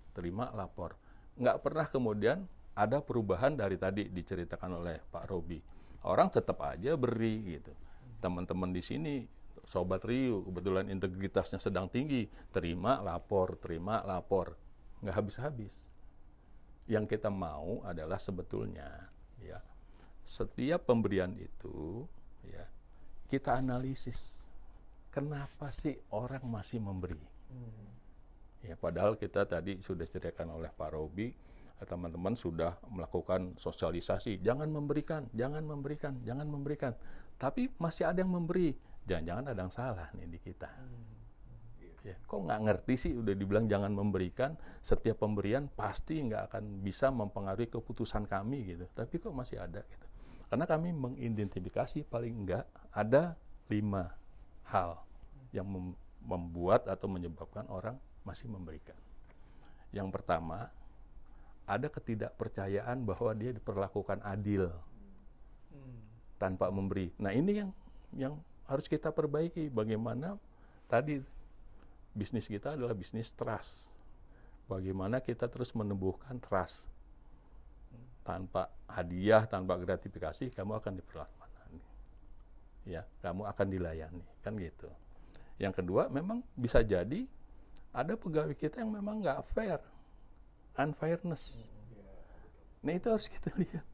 Nggak pernah kemudian ada perubahan dari tadi diceritakan oleh Pak Robi. Orang tetap aja beri gitu. Teman-teman di sini, Sobat Riu, kebetulan integritasnya sedang tinggi, terima lapor. Nggak habis-habis. Yang kita mau adalah sebetulnya, ya, setiap pemberian itu, ya, kita analisis. Kenapa sih orang masih memberi? Ya, padahal kita tadi sudah ceritakan oleh Pak Robi, teman-teman sudah melakukan sosialisasi, jangan memberikan. Tapi masih ada yang memberi. Jangan-jangan ada yang salah nih di kita. Ya, kok nggak ngerti sih udah dibilang jangan memberikan, setiap pemberian pasti nggak akan bisa mempengaruhi keputusan kami gitu. Tapi kok masih ada gitu. Karena kami mengidentifikasi paling enggak ada 5 hal yang membuat atau menyebabkan orang masih memberikan. Yang pertama, ada ketidakpercayaan bahwa dia diperlakukan adil tanpa memberi. Nah ini yang harus kita perbaiki. Bagaimana tadi bisnis kita adalah bisnis trust. Bagaimana kita terus menumbuhkan trust. Tanpa hadiah, tanpa gratifikasi, kamu akan diperlakukan. Ya, kamu akan dilayani, kan gitu. Yang kedua, memang bisa jadi ada pegawai kita yang memang nggak fair. Unfairness. Nah itu harus kita lihat.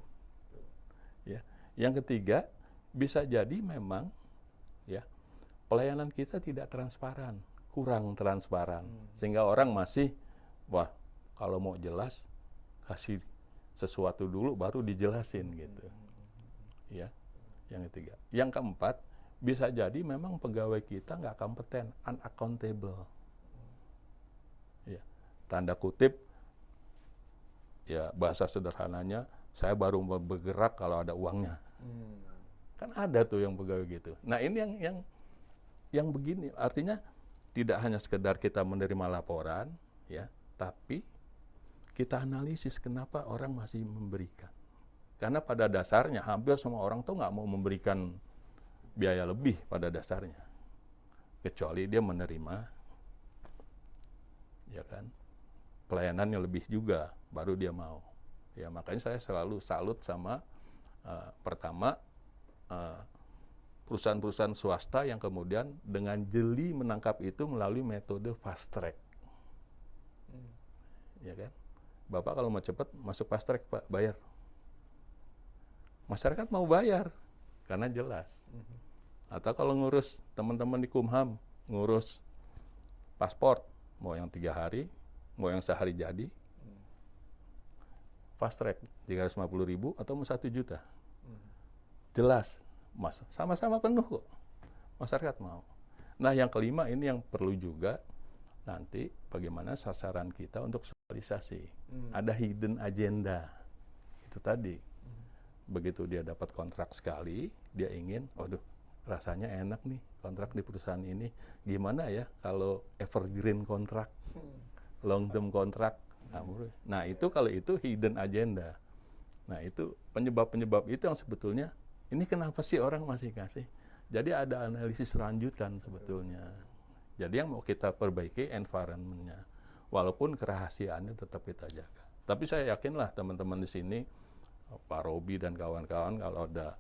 Ya. Yang ketiga, bisa jadi memang ya pelayanan kita tidak transparan, kurang transparan, sehingga orang masih kalau mau jelas kasih sesuatu dulu baru dijelasin gitu. Ya. Yang ketiga. Yang keempat, bisa jadi memang pegawai kita nggak kompeten, unaccountable. Ya. Tanda kutip, ya bahasa sederhananya, saya baru bergerak kalau ada uangnya. Kan ada tuh yang pegawai gitu. Nah ini yang begini, artinya tidak hanya sekedar kita menerima laporan, ya, tapi kita analisis kenapa orang masih memberikan. Karena pada dasarnya hampir semua orang tuh nggak mau memberikan biaya lebih pada dasarnya, kecuali dia menerima, ya kan, pelayanan yang lebih juga, baru dia mau. Ya makanya saya selalu salut sama pertama perusahaan-perusahaan swasta yang kemudian dengan jeli menangkap itu melalui metode fast track. Ya kan? Bapak kalau mau cepat masuk fast track, Pak, bayar. Masyarakat mau bayar karena jelas. Atau kalau ngurus teman-teman di Kumham, ngurus paspor, mau yang 3 hari, mau yang sehari jadi, fast track 350.000 atau mau 1 juta. Jelas, Mas, sama-sama penuh kok. Masyarakat mau. Nah, yang kelima ini yang perlu juga nanti bagaimana sasaran kita untuk sosialisasi. Ada hidden agenda. Itu tadi. Begitu dia dapat kontrak sekali, dia ingin, waduh, rasanya enak nih kontrak di perusahaan ini. Gimana ya kalau evergreen kontrak, long term kontrak. Nah, itu kalau itu hidden agenda. Nah, itu penyebab-penyebab itu yang sebetulnya, ini kenapa sih orang masih kasih? Jadi ada analisis lanjutan sebetulnya. Jadi yang mau kita perbaiki environment-nya. Walaupun kerahasiaannya tetap kita jaga. Tapi saya yakinlah teman-teman di sini, Pak Robi dan kawan-kawan, kalau ada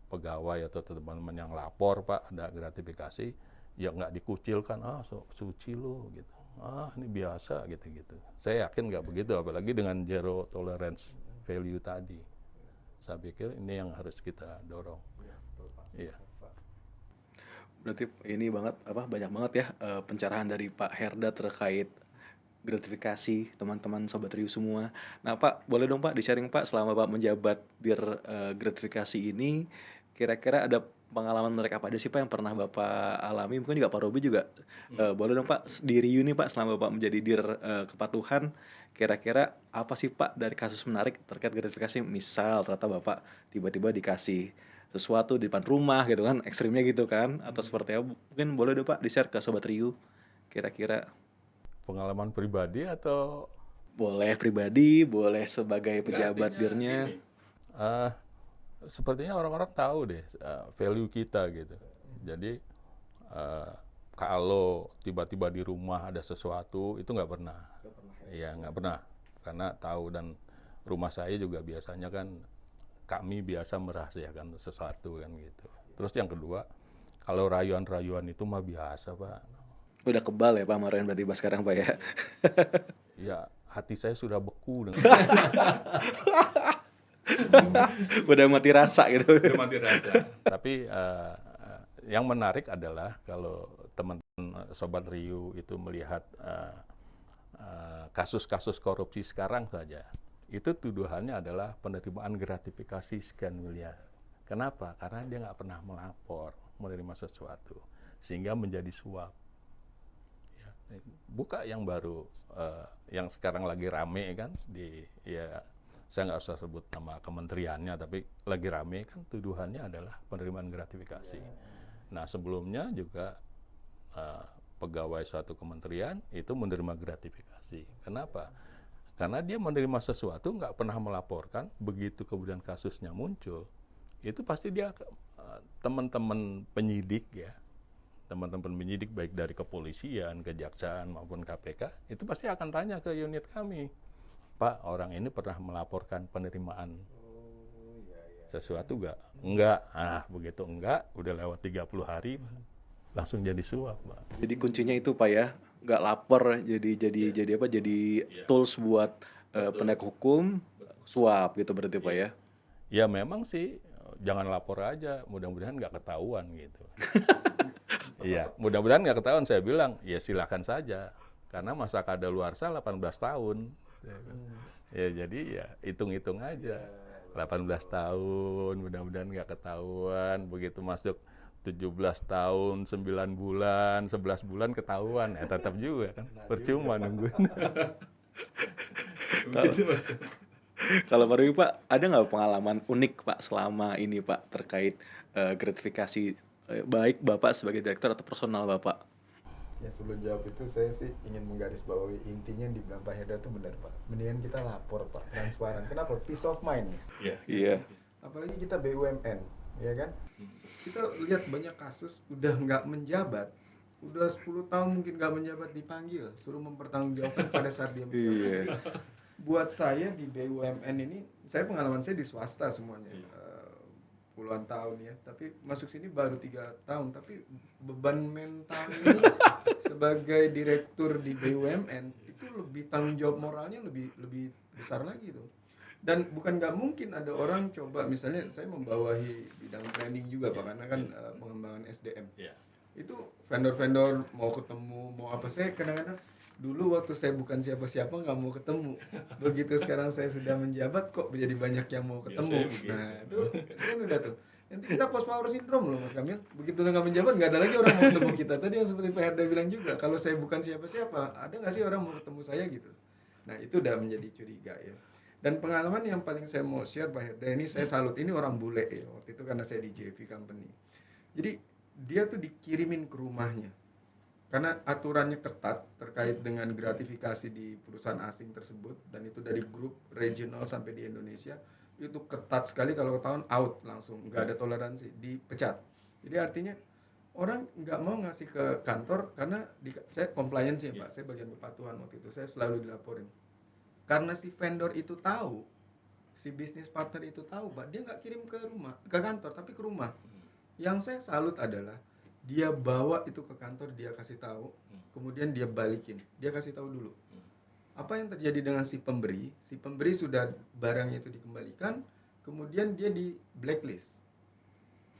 pegawai atau teman-teman yang lapor, Pak, ada gratifikasi, ya nggak dikucilkan, suci lo gitu. Ini biasa gitu-gitu. Saya yakin nggak begitu, apalagi dengan zero tolerance value tadi. Saya pikir ini yang harus kita dorong. Iya. Berarti ini banyak banget ya pencerahan dari Pak Herda terkait gratifikasi teman-teman Sobat Riu semua. Nah Pak, boleh dong Pak di-sharing Pak, selama Pak menjabat Dir gratifikasi ini, kira-kira ada pengalaman menarik apa aja sih Pak yang pernah Bapak alami? Mungkin juga Pak Robi juga. Boleh dong Pak, di Riu nih Pak, selama Bapak menjadi Dir Kepatuhan, kira-kira apa sih Pak dari kasus menarik terkait gratifikasi? Misal ternyata Bapak tiba-tiba dikasih sesuatu di depan rumah gitu kan, ekstrimnya gitu kan, atau seperti apa? Mungkin boleh dong Pak di-share ke Sobat Riu, kira-kira. Pengalaman pribadi atau? Boleh pribadi, boleh sebagai pejabat dirnya. Sepertinya orang-orang tahu deh value kita gitu. Jadi kalau tiba-tiba di rumah ada sesuatu, itu nggak pernah. Iya, nggak pernah. Karena tahu, dan rumah saya juga biasanya kan kami biasa merahasiakan sesuatu kan gitu. Terus yang kedua, kalau rayuan-rayuan itu mah biasa, Pak. Udah kebal ya Pak Marian berarti Pak sekarang Pak ya? Ya, hati saya sudah beku dengan Udah mati rasa gitu. Udah mati rasa. Tapi yang menarik adalah kalau teman-teman Sobat Riu itu melihat kasus-kasus korupsi sekarang saja, itu tuduhannya adalah penerimaan gratifikasi sekian miliar. Kenapa? Karena dia nggak pernah melapor menerima sesuatu, sehingga menjadi suap. Buka yang baru, yang sekarang lagi rame kan, saya nggak usah sebut nama kementeriannya, tapi lagi rame kan tuduhannya adalah penerimaan gratifikasi. Nah sebelumnya juga pegawai suatu kementerian itu menerima gratifikasi. Kenapa? Karena dia menerima sesuatu nggak pernah melaporkan, begitu kemudian kasusnya muncul, itu pasti dia teman-teman penyidik ya, teman-teman penyidik baik dari kepolisian, kejaksaan maupun KPK, itu pasti akan tanya ke unit kami, Pak, orang ini pernah melaporkan penerimaan sesuatu nggak? Enggak. Begitu enggak, udah lewat 30 hari, langsung jadi suap, Pak. Jadi kuncinya itu Pak ya, nggak lapor jadi tools buat penegak hukum, suap gitu berarti Pak ya? Ya memang sih, jangan lapor aja, mudah-mudahan nggak ketahuan gitu. Iya, mudah-mudahan nggak ketahuan. Saya bilang, ya silakan saja. Karena masa kadaluarsa 18 tahun. Ya jadi ya hitung-hitung aja. 18 tahun, mudah-mudahan nggak ketahuan. Begitu masuk 17 tahun, 9 bulan, 11 bulan ketahuan. Ya tetap juga kan, percuma nungguin. Kalau Pak Robi Pak, ada nggak pengalaman unik Pak selama ini Pak terkait gratifikasi baik Bapak sebagai direktur atau personal Bapak? Ya sebelum jawab itu saya sih ingin menggarisbawahi intinya di bilang Pak Herda itu benar Pak. Mendingan kita lapor Pak, transparan. Kenapa? Peace of mind. Iya. Apalagi kita BUMN, ya kan? Kita lihat banyak kasus udah nggak menjabat, udah 10 tahun mungkin nggak menjabat dipanggil, suruh mempertanggungjawabkan pada saat dia menjabat. Iya. Buat saya di BUMN ini, saya pengalaman saya di swasta semuanya. Puluhan tahun ya, tapi masuk sini baru 3 tahun, tapi beban mental ini sebagai direktur di BUMN itu lebih, tanggung jawab moralnya lebih besar lagi tuh. Dan bukan nggak mungkin ada orang coba, misalnya saya membawahi bidang training juga Pak, karena kan pengembangan SDM. Itu vendor-vendor mau ketemu, mau apa, saya kadang-kadang Dulu waktu saya bukan siapa-siapa nggak mau ketemu. Begitu sekarang saya sudah menjabat kok jadi banyak yang mau ketemu. Nah itu kan udah tuh. Nanti kita post power syndrome loh Mas Kamil. Begitu udah nggak menjabat nggak ada lagi orang mau ketemu kita. Tadi yang seperti Pak Herda bilang juga, kalau saya bukan siapa-siapa, ada nggak sih orang mau ketemu saya gitu. Nah itu udah menjadi curiga ya. Dan pengalaman yang paling saya mau share Pak Herda ini, saya salut. Ini orang bule ya. Waktu itu karena saya di JV Company. Jadi dia tuh dikirimin ke rumahnya. Karena aturannya ketat terkait dengan gratifikasi di perusahaan asing tersebut, dan itu dari grup regional sampai di Indonesia, itu ketat sekali. Kalau ketahuan out langsung, nggak ada toleransi, dipecat. Jadi artinya orang nggak mau ngasih ke kantor karena saya compliance ya Pak, saya bagian kepatuhan waktu itu, saya selalu dilaporin. Karena si vendor itu tahu, si bisnis partner itu tahu Pak, dia nggak kirim ke rumah, ke kantor, tapi ke rumah. Yang saya salut adalah dia bawa itu ke kantor, dia kasih tahu, kemudian dia balikin, dia kasih tahu dulu. Apa yang terjadi dengan si pemberi? Si pemberi sudah barangnya itu dikembalikan, kemudian dia di blacklist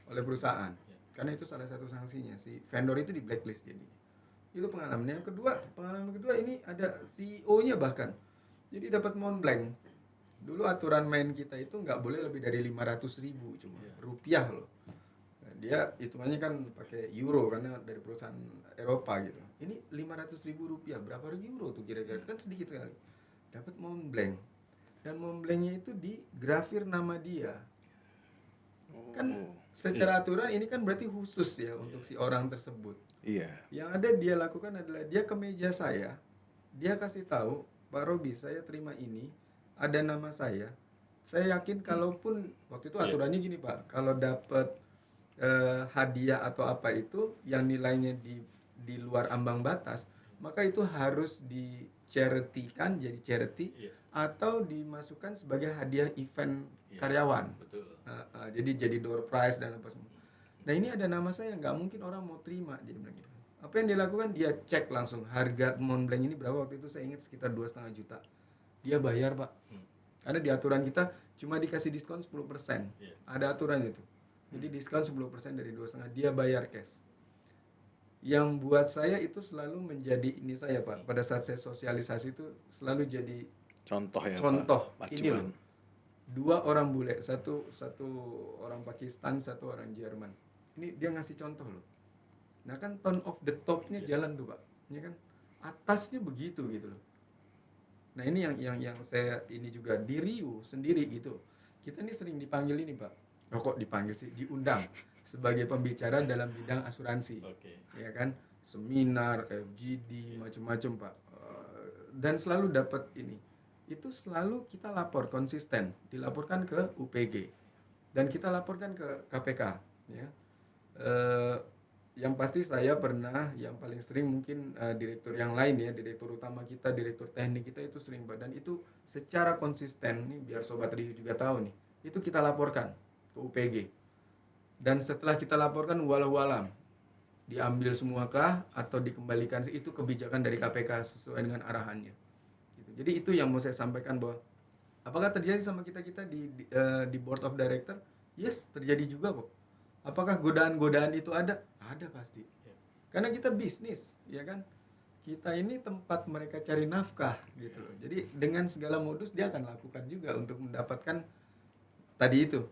oleh perusahaan. Karena itu salah satu sanksinya, si vendor itu di blacklist jadi. Itu pengalaman. Pengalaman kedua ini ada CEO-nya bahkan. Jadi dapat Mont Blanc. Dulu aturan main kita itu nggak boleh lebih dari 500.000 cuma rupiah loh. Dia hitungannya kan pakai euro karena dari perusahaan Eropa gitu. Ini 500.000 rupiah, berapa euro tuh kira-kira? Kan sedikit sekali. Dapat Mont Blanc. Dan Mont Blanc-nya itu digrafir nama dia. Kan secara aturan ini kan berarti khusus ya untuk si orang tersebut. Iya. Yang ada dia lakukan adalah dia ke meja saya, dia kasih tahu, Pak Robi, saya terima ini, ada nama saya. Saya yakin kalaupun waktu itu aturannya gini Pak, kalau dapat hadiah atau apa itu yang nilainya di luar ambang batas, maka itu harus di-charity-kan jadi charity atau dimasukkan sebagai hadiah event karyawan. Betul. Jadi door prize dan apa semua. Nah ini ada nama saya, nggak mungkin orang mau terima, dia bilang gitu. Apa yang dia lakukan? Dia cek langsung harga Mont Blanc ini berapa, waktu itu saya ingat sekitar 2,5 juta. Dia bayar Pak. Karena di aturan kita cuma dikasih diskon 10%. Ada aturan itu. Jadi diskon 10% dari 2,5, dia bayar cash. Yang buat saya itu selalu menjadi ini saya Pak. Pada saat saya sosialisasi itu selalu jadi Contoh ya contoh. Pak. Ini loh. 2 orang bule, satu orang Pakistan, 1 orang Jerman. Ini dia ngasih contoh loh. Nah kan tone of the top-nya jalan tuh Pak. Ya kan? Atasnya begitu gitu loh. Nah ini yang saya ini juga di Riu sendiri gitu. Kita ini sering dipanggil ini Pak. Kok dipanggil sih? Diundang sebagai pembicara dalam bidang asuransi. Ya kan? Seminar, FGD, macam-macam Pak. Dan selalu dapat ini. Itu selalu kita lapor konsisten, dilaporkan ke UPG dan kita laporkan ke KPK ya. Yang pasti saya pernah, yang paling sering mungkin direktur yang lain ya, direktur utama kita, direktur teknik kita itu sering, dan itu secara konsisten nih, biar Sobat Riu juga tahu nih, itu kita laporkan ke UPG. Dan setelah kita laporkan, walau alam diambil semuakah atau dikembalikan, itu kebijakan dari KPK sesuai dengan arahannya. Jadi itu yang mau saya sampaikan, bahwa apakah terjadi sama kita di board of director? Yes, terjadi juga kok. Apakah godaan-godaan itu ada? Ada pasti. Karena kita bisnis, ya kan? Kita ini tempat mereka cari nafkah gitu loh. Jadi dengan segala modus dia akan lakukan juga untuk mendapatkan tadi itu,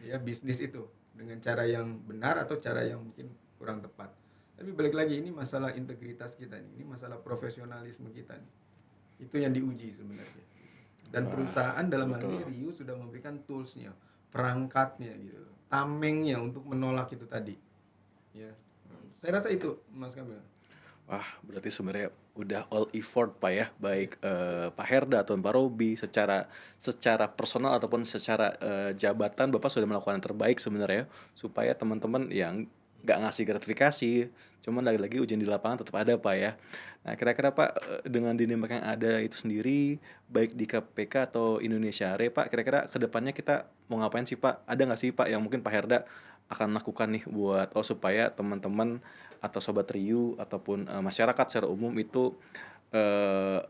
ya, bisnis itu dengan cara yang benar atau cara yang mungkin kurang tepat. Tapi balik lagi, ini masalah integritas kita nih, ini masalah profesionalisme kita nih. Itu yang diuji sebenarnya. Dan perusahaan dalam hal ini Riu sudah memberikan toolsnya, perangkatnya gitu, tamengnya untuk menolak itu tadi. Ya, saya rasa itu Mas Kamil. Wah, berarti sebenarnya udah all effort Pak ya, baik Pak Herda atau Pak Robi, secara personal ataupun secara jabatan Bapak sudah melakukan yang terbaik sebenarnya, supaya teman-teman yang nggak ngasih gratifikasi, cuman lagi-lagi ujian di lapangan tetap ada Pak ya. Nah kira-kira Pak, dengan dinamika yang ada itu sendiri, baik di KPK atau Indonesia Re Pak, kira-kira kedepannya kita mau ngapain sih Pak? Ada nggak sih Pak yang mungkin Pak Herda akan lakukan nih buat supaya teman-teman atau Sobat Riu ataupun masyarakat secara umum itu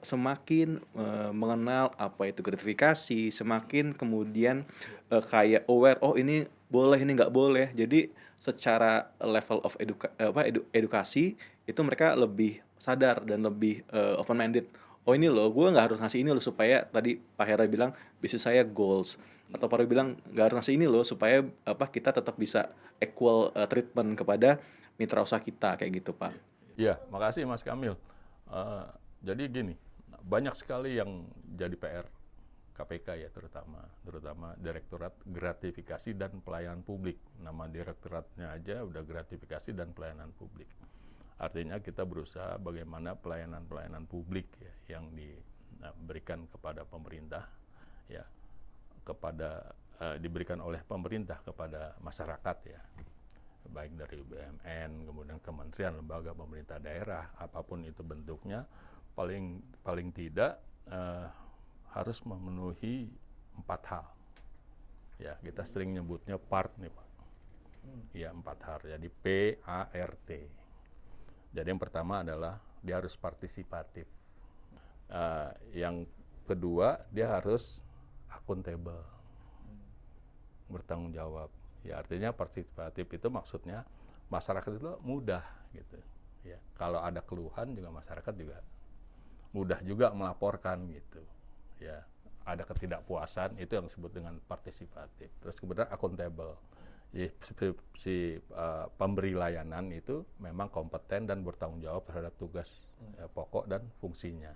semakin mengenal apa itu gratifikasi, semakin kemudian kayak aware, oh ini boleh, ini nggak boleh. Jadi secara level of edukasi itu mereka lebih sadar dan lebih open minded. Oh ini loh, gue nggak harus ngasih ini loh supaya tadi Pak Hera bilang bisnis saya goals, atau Pak Roy bilang nggak harus ngasih ini loh supaya kita tetap bisa equal treatment kepada mitra usaha kita kayak gitu Pak. Iya, makasih Mas Kamil. Jadi gini, banyak sekali yang jadi PR KPK ya, terutama Direktorat Gratifikasi dan Pelayanan Publik. Nama direktoratnya aja udah gratifikasi dan pelayanan publik. Artinya kita berusaha bagaimana pelayanan publik ya, yang diberikan kepada pemerintah ya, diberikan oleh pemerintah kepada masyarakat ya, baik dari BUMN, kemudian kementerian, lembaga pemerintah daerah, apapun itu bentuknya, paling tidak harus memenuhi 4 hal. Ya, kita sering nyebutnya PART nih Pak. Ya, 4 hal. Jadi PART. Jadi yang pertama adalah dia harus partisipatif. Yang kedua dia harus akuntabel, bertanggung jawab. Ya, artinya partisipatif itu maksudnya masyarakat itu mudah gitu. Ya, kalau ada keluhan juga masyarakat juga mudah juga melaporkan gitu. Ya, ada ketidakpuasan itu yang disebut dengan partisipatif. Terus kemudian akuntabel. Jadi pemberi layanan itu memang kompeten dan bertanggung jawab terhadap tugas pokok dan fungsinya.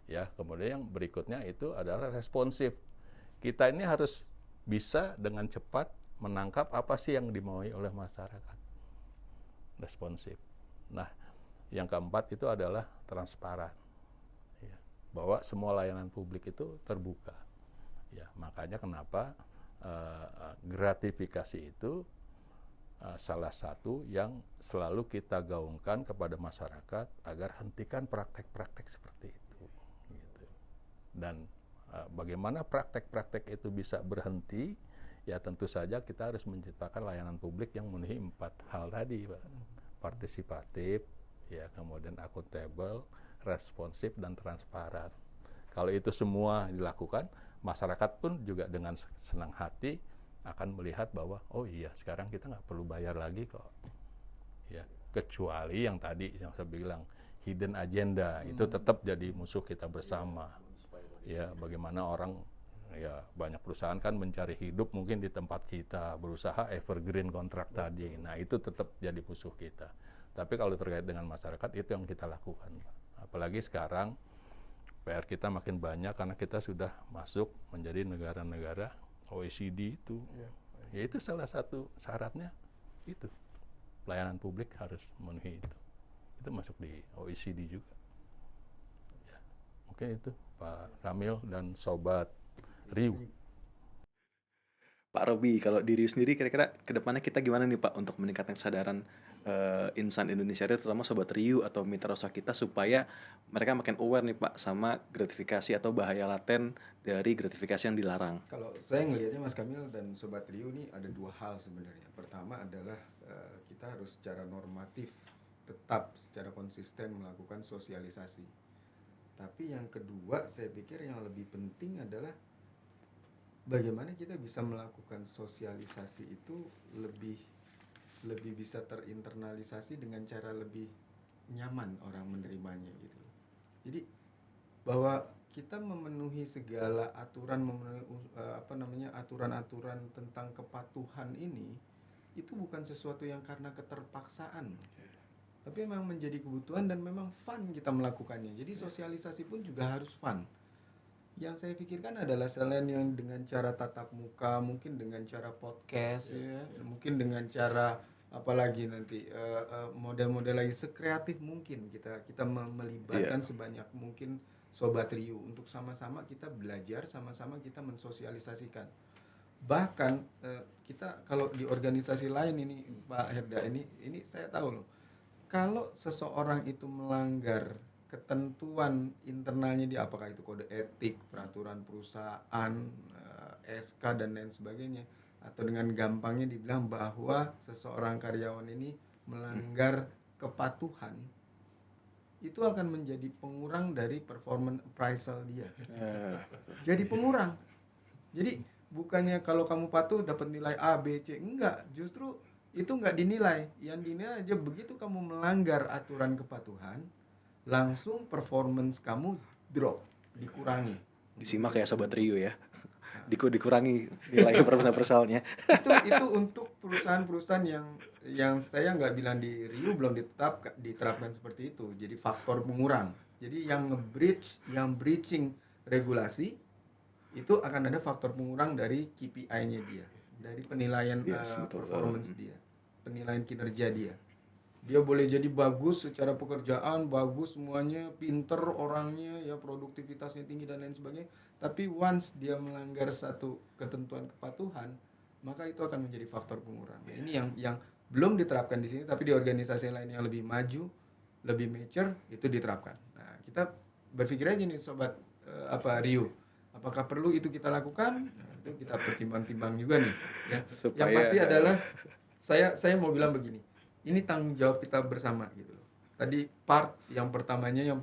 Ya, kemudian yang berikutnya itu adalah responsif. Kita ini harus bisa dengan cepat menangkap apa sih yang dimaui oleh masyarakat. Responsif. Nah, yang keempat itu adalah transparan. Ya, bahwa semua layanan publik itu terbuka. Ya, makanya kenapa gratifikasi itu salah satu yang selalu kita gaungkan kepada masyarakat agar hentikan praktek-praktek seperti itu. Gitu. Dan bagaimana praktek-praktek itu bisa berhenti, ya tentu saja kita harus menciptakan layanan publik yang memenuhi 4 hal tadi, Pak. Partisipatif, ya, kemudian akuntabel, responsif, dan transparan. Kalau itu semua dilakukan, masyarakat pun juga dengan senang hati akan melihat bahwa oh iya sekarang kita nggak perlu bayar lagi kok. Ya, kecuali yang tadi yang saya bilang hidden agenda itu tetap jadi musuh kita bersama. Ya, bagaimana orang ya banyak perusahaan kan mencari hidup mungkin di tempat kita, berusaha evergreen kontrak tadi. Nah, itu tetap jadi musuh kita. Tapi kalau terkait dengan masyarakat itu yang kita lakukan, Pak. Apalagi sekarang PR kita makin banyak karena kita sudah masuk menjadi negara-negara OECD itu. Ya, itu salah satu syaratnya itu. Pelayanan publik harus memenuhi itu. Itu masuk di OECD juga. Ya, mungkin itu Pak Kamil dan Sobat Riu. Pak Robi, kalau diri sendiri kira-kira kedepannya kita gimana nih Pak untuk meningkatkan kesadaran insan Indonesia, terutama Sobat Riu atau mitra usaha kita supaya mereka makin aware nih Pak sama gratifikasi atau bahaya laten dari gratifikasi yang dilarang. Kalau saya ngelihatnya Mas Kamil dan Sobat Riu ini ada 2 hal sebenarnya. Pertama adalah kita harus secara normatif tetap secara konsisten melakukan sosialisasi. Tapi yang kedua saya pikir yang lebih penting adalah bagaimana kita bisa melakukan sosialisasi itu lebih bisa terinternalisasi dengan cara lebih nyaman orang menerimanya gitu. Jadi bahwa kita memenuhi segala aturan, aturan-aturan tentang kepatuhan ini itu bukan sesuatu yang karena keterpaksaan, tapi memang menjadi kebutuhan dan memang fun kita melakukannya. Jadi sosialisasi pun juga harus fun. Yang saya pikirkan adalah selain yang dengan cara tatap muka, mungkin dengan cara podcast, ya, mungkin dengan cara apalagi nanti model-model lagi sekreatif mungkin kita melibatkan sebanyak mungkin Sobat Riu untuk sama-sama kita belajar, sama-sama kita mensosialisasikan. Bahkan kita kalau di organisasi lain ini Pak Herda ini saya tahu loh, kalau seseorang itu melanggar ketentuan internalnya di apakah itu kode etik, peraturan perusahaan, SK dan lain sebagainya, atau dengan gampangnya dibilang bahwa seseorang karyawan ini melanggar kepatuhan, itu akan menjadi pengurang dari performance appraisal dia. Jadi pengurang. Jadi bukannya kalau kamu patuh dapat nilai A, B, C, enggak, justru itu nggak dinilai. Yang dinilai aja begitu kamu melanggar aturan kepatuhan, langsung performance kamu drop, dikurangi. Disimak ya Sobat Rio ya. Dikurangi nilai persentase. Itu untuk perusahaan-perusahaan yang saya nggak bilang di Rio belum diterapkan seperti itu. Jadi faktor pengurang. Jadi yang breaching regulasi itu akan ada faktor pengurang dari KPI-nya dia, dari penilaian performance dia, penilaian kinerja dia. Dia boleh jadi bagus secara pekerjaan, bagus semuanya, pinter orangnya, ya produktivitasnya tinggi dan lain sebagainya. Tapi once dia melanggar satu ketentuan kepatuhan, maka itu akan menjadi faktor pengurang. Ini yang belum diterapkan di sini, tapi di organisasi lain yang lebih maju, lebih mature itu diterapkan. Nah, kita berpikir aja nih sobat Rio, apakah perlu itu kita lakukan? Nah, itu kita pertimbang-timbang juga nih. Ya. Yang pasti adalah saya mau bilang begini. Ini tanggung jawab kita bersama gitu loh. Tadi part yang pertamanya yang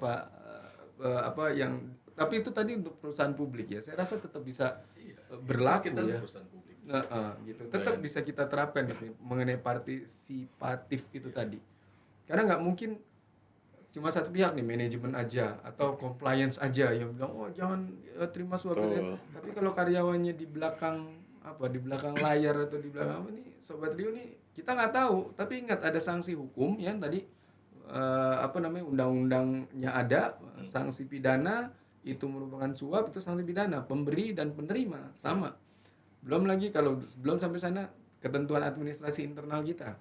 tapi itu tadi untuk perusahaan publik ya. Saya rasa tetap bisa berlaku kita ya. Perusahaan publik. Gitu. Tetap bisa kita terapkan di sini mengenai partisipatif itu tadi. Karena nggak mungkin cuma satu pihak nih, manajemen aja atau compliance aja yang bilang jangan terima suap. Tapi kalau karyawannya di belakang layar atau di belakang nih Sobat Rio nih, kita nggak tahu, tapi ingat ada sanksi hukum ya tadi undang-undangnya ada, sanksi pidana itu merupakan suap, itu sanksi pidana, pemberi dan penerima sama. Belum lagi kalau belum sampai sana ketentuan administrasi internal kita.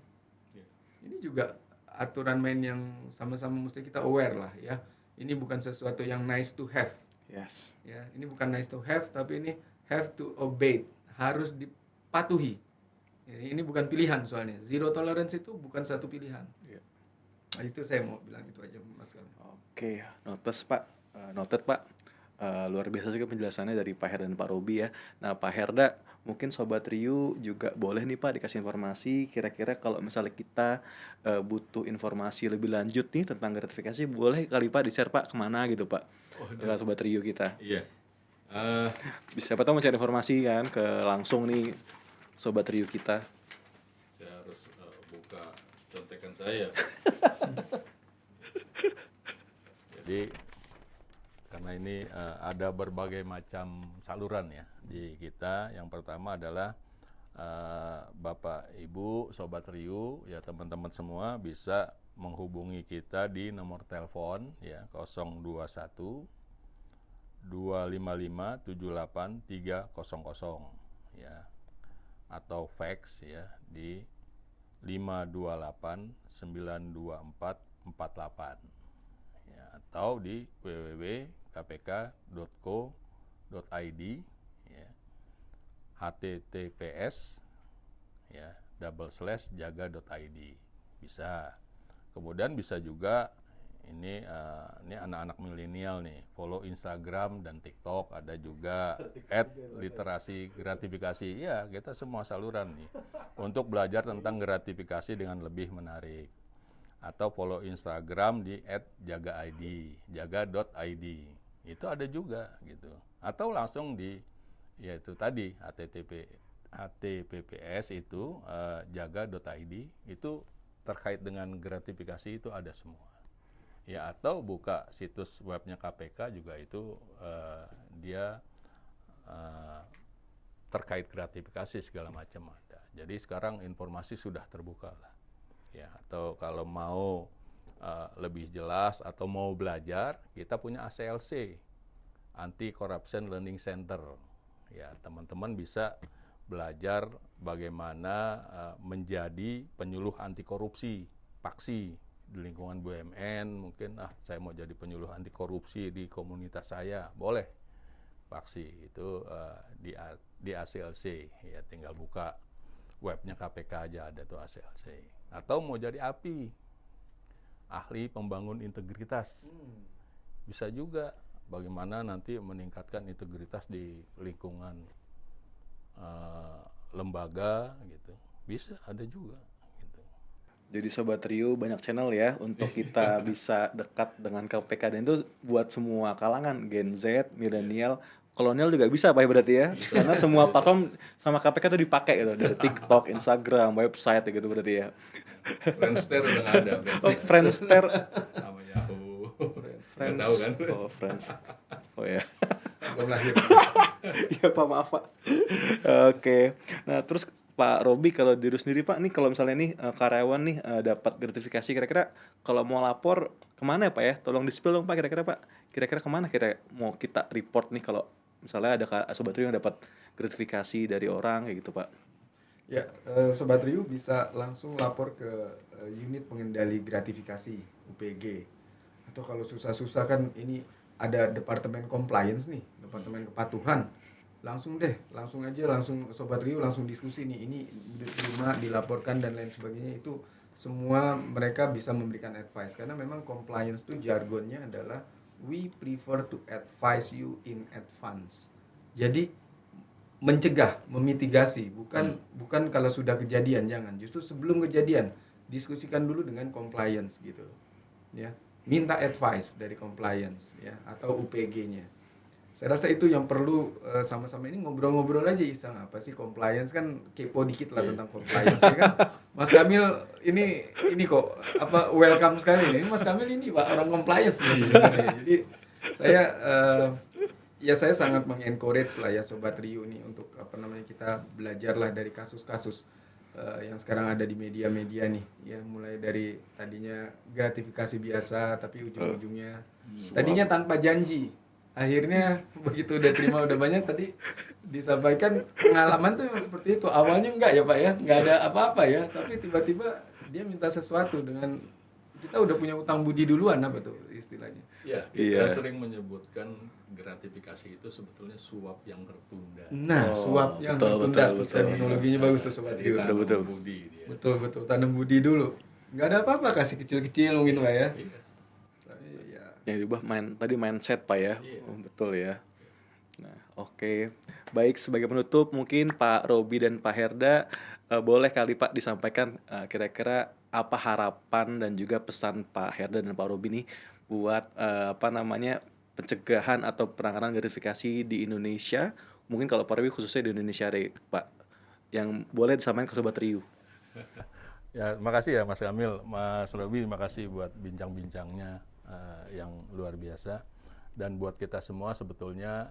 Ini juga aturan main yang sama-sama mesti kita aware lah ya. Ini bukan sesuatu yang nice to have. Yes. Ya, ini bukan nice to have, tapi ini have to obey, harus dipatuhi. Ini bukan pilihan soalnya. Zero tolerance itu bukan satu pilihan. Nah, itu saya mau bilang itu aja Mas Kamil. Oke, noted Pak. Luar biasa juga penjelasannya dari Pak Her dan Pak Robi ya. Nah Pak Herda, mungkin Sobat Rio juga boleh nih Pak dikasih informasi kira-kira kalau misalnya kita butuh informasi lebih lanjut nih tentang gratifikasi, boleh kali Pak di-share Pak kemana gitu Pak ke Sobat Rio kita. Iya. Siapa tahu mencari informasi kan ke langsung nih Sobat Rio kita. Saya harus buka contekan saya. Jadi karena ini ada berbagai macam saluran ya di kita. Yang pertama adalah Bapak Ibu Sobat Rio ya, teman-teman semua bisa menghubungi kita di nomor telepon ya 021 255 78 300 ya, atau fax ya di 528 924 48 ya, atau di www.kpk.co.id ya, https ya /jaga.id bisa. Kemudian bisa juga ini anak-anak milenial nih, follow Instagram dan TikTok, ada juga @literasi gratifikasi. Ya, kita semua saluran nih untuk belajar tentang gratifikasi dengan lebih menarik. Atau follow Instagram di @jaga.id. Itu ada juga gitu. Atau langsung di yaitu tadi https itu jaga.id, itu terkait dengan gratifikasi itu ada semua. Ya, atau buka situs webnya KPK juga itu dia terkait gratifikasi segala macam ada. Jadi sekarang informasi sudah terbuka lah. Ya, atau kalau mau lebih jelas atau mau belajar, kita punya ACLC, Anti Corruption Learning Center. Ya, teman-teman bisa belajar bagaimana menjadi penyuluh anti korupsi, paksi di lingkungan BUMN. Mungkin saya mau jadi penyuluh anti korupsi di komunitas saya, boleh paksi itu di ACLC ya, tinggal buka webnya KPK aja ada tuh ACLC. Atau mau jadi API, ahli pembangun integritas, bisa juga bagaimana nanti meningkatkan integritas di lingkungan lembaga gitu, bisa ada juga. Jadi Sobat Rio banyak channel ya untuk kita bisa dekat dengan KPK, dan itu buat semua kalangan, Gen Z, milenial, kolonial juga bisa Pak ya berarti ya. Karena semua platform sama KPK tuh dipakai gitu dari TikTok, Instagram, website gitu berarti ya. Friendster udah nggak ada. Oh, Friendster. Sama Yahoo. Friends. Nggak tahu kan? Oh, Friends. Oh ya. Belum lahir. Iya Pak, maaf Pak. Oke. Nah, terus Pak Robi, kalau diri sendiri Pak, nih kalau misalnya nih karyawan nih dapat gratifikasi, kira-kira kalau mau lapor kemana ya Pak ya? Tolong di-spill dong Pak, kira-kira Pak. Kira-kira kemana kira mau kita report nih kalau misalnya ada Sobat Rio yang dapat gratifikasi dari orang kayak gitu Pak? Ya, Sobat Riu bisa langsung lapor ke unit pengendali gratifikasi UPG. Atau kalau susah-susah kan ini ada departemen compliance nih, departemen kepatuhan. Langsung aja Sobat Riu langsung diskusi nih, ini diterima, dilaporkan dan lain sebagainya. Itu semua mereka bisa memberikan advice, karena memang compliance itu jargonnya adalah we prefer to advise you in advance. Jadi mencegah, memitigasi, bukan kalau sudah kejadian, jangan. Justru sebelum kejadian diskusikan dulu dengan compliance gitu. Ya, minta advice dari compliance ya atau UPG-nya. Saya rasa itu yang perlu sama-sama ini ngobrol-ngobrol aja iseng, apa sih compliance, kan kepo dikit lah tentang compliance ya kan. Mas Kamil ini kok apa welcome sekali ini. Mas Kamil ini Pak orang compliance nih sebenarnya. Jadi saya sangat mengencourage lah ya Sobat Riu nih untuk kita belajarlah dari kasus-kasus yang sekarang ada di media-media nih ya, mulai dari tadinya gratifikasi biasa tapi ujung-ujungnya tadinya tanpa janji, akhirnya begitu udah terima udah banyak, tadi disampaikan pengalaman tuh memang seperti itu. Awalnya enggak ya Pak ya, enggak ada apa-apa ya, tapi tiba-tiba dia minta sesuatu dengan kita udah punya utang budi duluan, apa tuh istilahnya. Ya, kita sering menyebutkan gratifikasi itu sebetulnya suap yang tertunda. Nah, suap yang tertunda, terminologinya bagus tuh Sobat Riu. Betul. Budi dia. Betul, tanam budi dulu. Nggak ada apa-apa, kasih kecil-kecil mungkin Pak ya. Iya. Tapi ya. Yang diubah tadi mindset Pak ya. Iya. Oh, betul ya. Nah, oke. Baik, sebagai penutup mungkin Pak Robi dan Pak Herda boleh kali Pak disampaikan kira-kira apa harapan dan juga pesan Pak Herda dan Pak Robi nih buat pencegahan atau penanganan gratifikasi di Indonesia, mungkin kalau Pak Robi khususnya di Indonesia Pak, yang boleh disampaikan ke Sobat Riu. Ya, makasih ya Mas Kamil, Mas Robi, makasih buat bincang-bincangnya yang luar biasa. Dan buat kita semua sebetulnya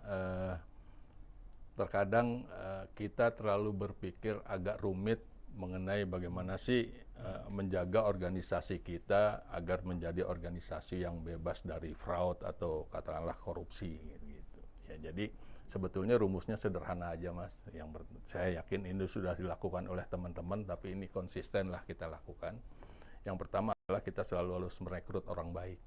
terkadang kita terlalu berpikir agak rumit mengenai bagaimana sih menjaga organisasi kita agar menjadi organisasi yang bebas dari fraud atau katakanlah korupsi gitu. Ya, jadi sebetulnya rumusnya sederhana aja Mas. Saya yakin ini sudah dilakukan oleh teman-teman, tapi ini konsisten lah kita lakukan. Yang pertama adalah kita selalu harus merekrut orang baik.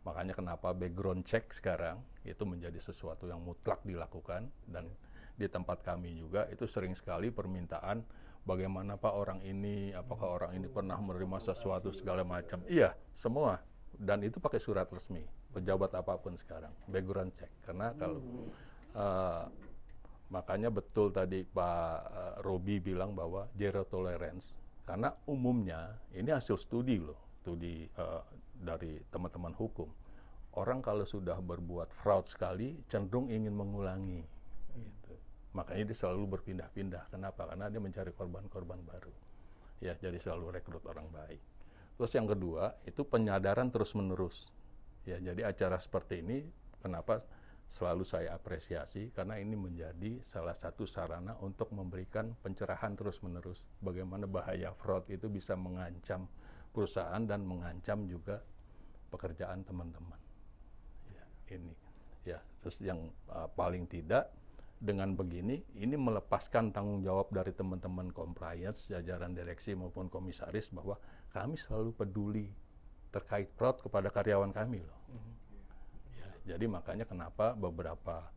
Makanya kenapa background check sekarang itu menjadi sesuatu yang mutlak dilakukan, dan di tempat kami juga itu sering sekali permintaan bagaimana Pak orang ini, apakah orang ini pernah menerima sesuatu segala macam. Iya, semua. Dan itu pakai surat resmi, pejabat apapun sekarang, background check. Karena kalau makanya betul tadi Pak Robi bilang bahwa zero tolerance. Karena umumnya ini hasil studi loh, studi dari teman-teman hukum. Orang kalau sudah berbuat fraud sekali cenderung ingin mengulangi. Gitu. Makanya dia selalu berpindah-pindah. Kenapa? Karena dia mencari korban-korban baru. Ya, jadi selalu rekrut orang baik. Terus yang kedua, itu penyadaran terus-menerus. Ya, jadi acara seperti ini kenapa selalu saya apresiasi, karena ini menjadi salah satu sarana untuk memberikan pencerahan terus-menerus. Bagaimana bahaya fraud itu bisa mengancam perusahaan dan mengancam juga pekerjaan teman-teman. Ya, ini. Ya, terus yang paling tidak dengan begini, ini melepaskan tanggung jawab dari teman-teman compliance, jajaran direksi maupun komisaris, bahwa kami selalu peduli terkait fraud kepada karyawan kami loh. Ya, jadi makanya kenapa beberapa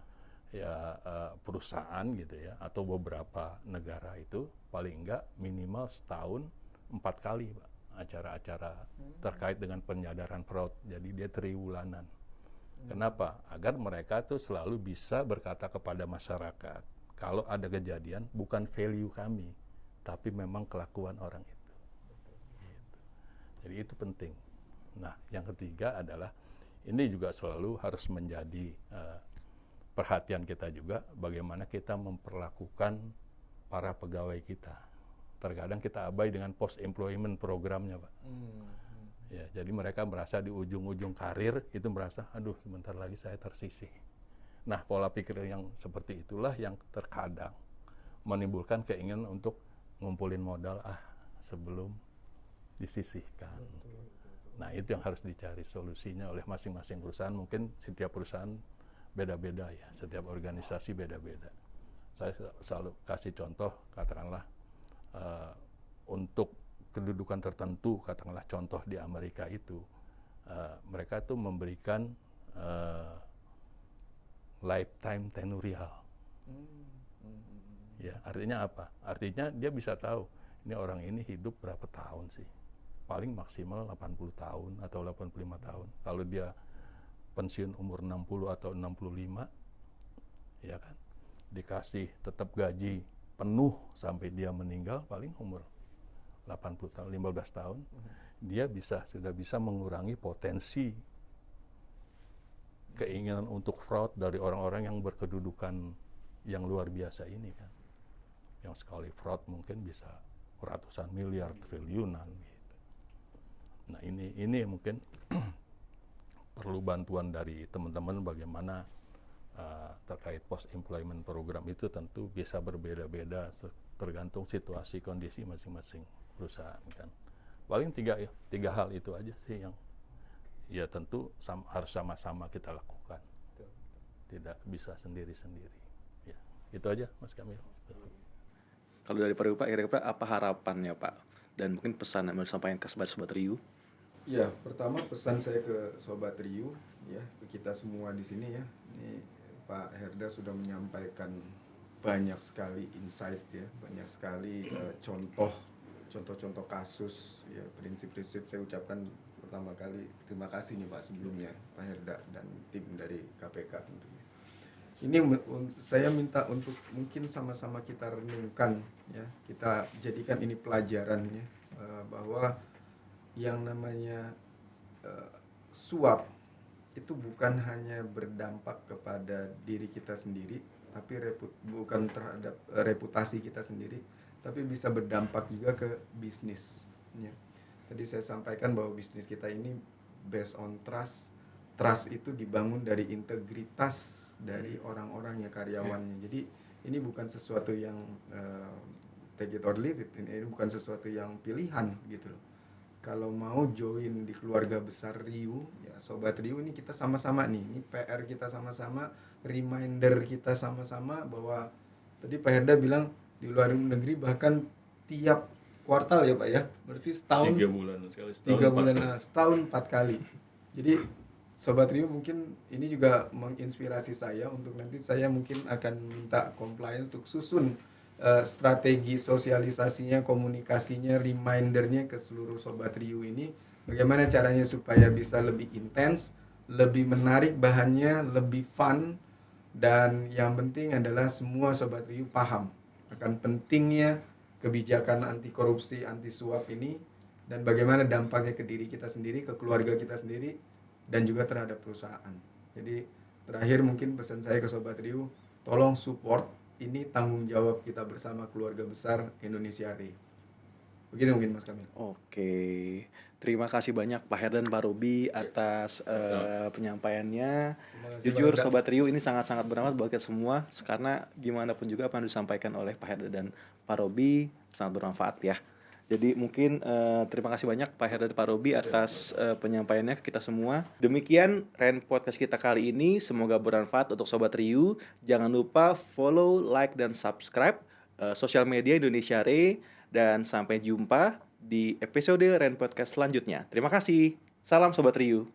perusahaan gitu ya, atau beberapa negara itu paling enggak minimal setahun 4 kali Pak, acara-acara terkait dengan penyadaran fraud. Jadi dia triwulanan. Kenapa? Agar mereka tuh selalu bisa berkata kepada masyarakat, kalau ada kejadian bukan value kami, tapi memang kelakuan orang itu. Gitu. Jadi itu penting. Nah, yang ketiga adalah ini juga selalu harus menjadi perhatian kita juga bagaimana kita memperlakukan para pegawai kita. Terkadang kita abai dengan post employment programnya, Pak. Ya, jadi mereka merasa di ujung-ujung karir itu merasa, aduh sebentar lagi saya tersisih. Nah, pola pikir yang seperti itulah yang terkadang menimbulkan keinginan untuk ngumpulin modal sebelum disisihkan. Nah, itu yang harus dicari solusinya oleh masing-masing perusahaan. Mungkin setiap perusahaan beda-beda ya, setiap organisasi beda-beda. Saya selalu kasih contoh, katakanlah untuk kedudukan tertentu, katakanlah contoh di Amerika itu, mereka tuh memberikan lifetime tenurial. Ya, artinya apa? Artinya dia bisa tahu, ini orang ini hidup berapa tahun sih? Paling maksimal 80 tahun atau 85 tahun. Kalau dia pensiun umur 60 atau 65, ya kan, dikasih tetap gaji penuh sampai dia meninggal, paling umur 80 tahun, 15 tahun, dia sudah bisa mengurangi potensi keinginan untuk fraud dari orang-orang yang berkedudukan yang luar biasa ini kan. Yang sekali fraud mungkin bisa ratusan miliar, triliunan gitu. Nah, ini mungkin perlu bantuan dari teman-teman bagaimana terkait post employment program itu tentu bisa berbeda-beda tergantung situasi kondisi masing-masing perusahaan kan. Paling tiga hal itu aja sih yang ya tentu harus sama-sama kita lakukan. Tidak bisa sendiri-sendiri. Ya, itu aja Mas Kamil. Kalau dari Pak Ryu, Pak, kira-kira apa harapannya, Pak? Dan mungkin pesan yang mau disampaikan ke Sobat Ryu? Ya, pertama pesan saya ke Sobat Ryu, ya, ke kita semua di sini ya. Ini Pak Herda sudah menyampaikan banyak sekali insight ya, banyak sekali contoh-contoh kasus ya, prinsip-prinsip. Saya ucapkan pertama kali terima kasih nih Pak sebelumnya, Pak Herda dan tim dari KPK tentunya. Ini saya minta untuk mungkin sama-sama kita renungkan ya, kita jadikan ini pelajaran ya, bahwa yang namanya suap itu bukan hanya berdampak kepada diri kita sendiri, tapi bukan terhadap reputasi kita sendiri, tapi bisa berdampak juga ke bisnis. Ya. Tadi saya sampaikan bahwa bisnis kita ini based on trust. Trust itu dibangun dari integritas dari orang-orangnya, karyawannya. Jadi ini bukan sesuatu yang take it or leave it. Ini bukan sesuatu yang pilihan gitu loh. Kalau mau join di keluarga besar Ryu, ya Sobat Ryu ini kita sama-sama nih. Ini PR kita sama-sama, reminder kita sama-sama bahwa tadi Pak Herda bilang di luar negeri bahkan tiap kuartal ya Pak ya. Berarti setahun 3 bulan sekali, setahun 4 kali. Jadi Sobat Ryu mungkin ini juga menginspirasi saya untuk nanti saya mungkin akan minta compliance untuk susun strategi sosialisasinya, komunikasinya, remindernya ke seluruh Sobat Ryu ini. Bagaimana caranya supaya bisa lebih intens, lebih menarik bahannya, lebih fun. Dan yang penting adalah semua Sobat Ryu paham akan pentingnya kebijakan anti korupsi, anti suap ini. Dan bagaimana dampaknya ke diri kita sendiri, ke keluarga kita sendiri, dan juga terhadap perusahaan. Jadi terakhir mungkin pesan saya ke Sobat Ryu, tolong support. Ini tanggung jawab kita bersama keluarga besar Indonesia Re. Begitu mungkin Mas Kamil. Oke, terima kasih banyak Pak Herda dan Pak Robi atas penyampaiannya. Jujur Sobat Ryu ini sangat-sangat bermanfaat buat kita semua, karena gimana pun juga apa yang disampaikan oleh Pak Herda dan Pak Robi sangat bermanfaat ya. Jadi mungkin terima kasih banyak Pak Herda dan Pak Robi atas penyampaiannya ke kita semua. Demikian Ren Podcast kita kali ini. Semoga bermanfaat untuk Sobat Ryu. Jangan lupa follow, like, dan subscribe sosial media Indonesia Re. Dan sampai jumpa di episode Ren Podcast selanjutnya. Terima kasih. Salam Sobat Ryu.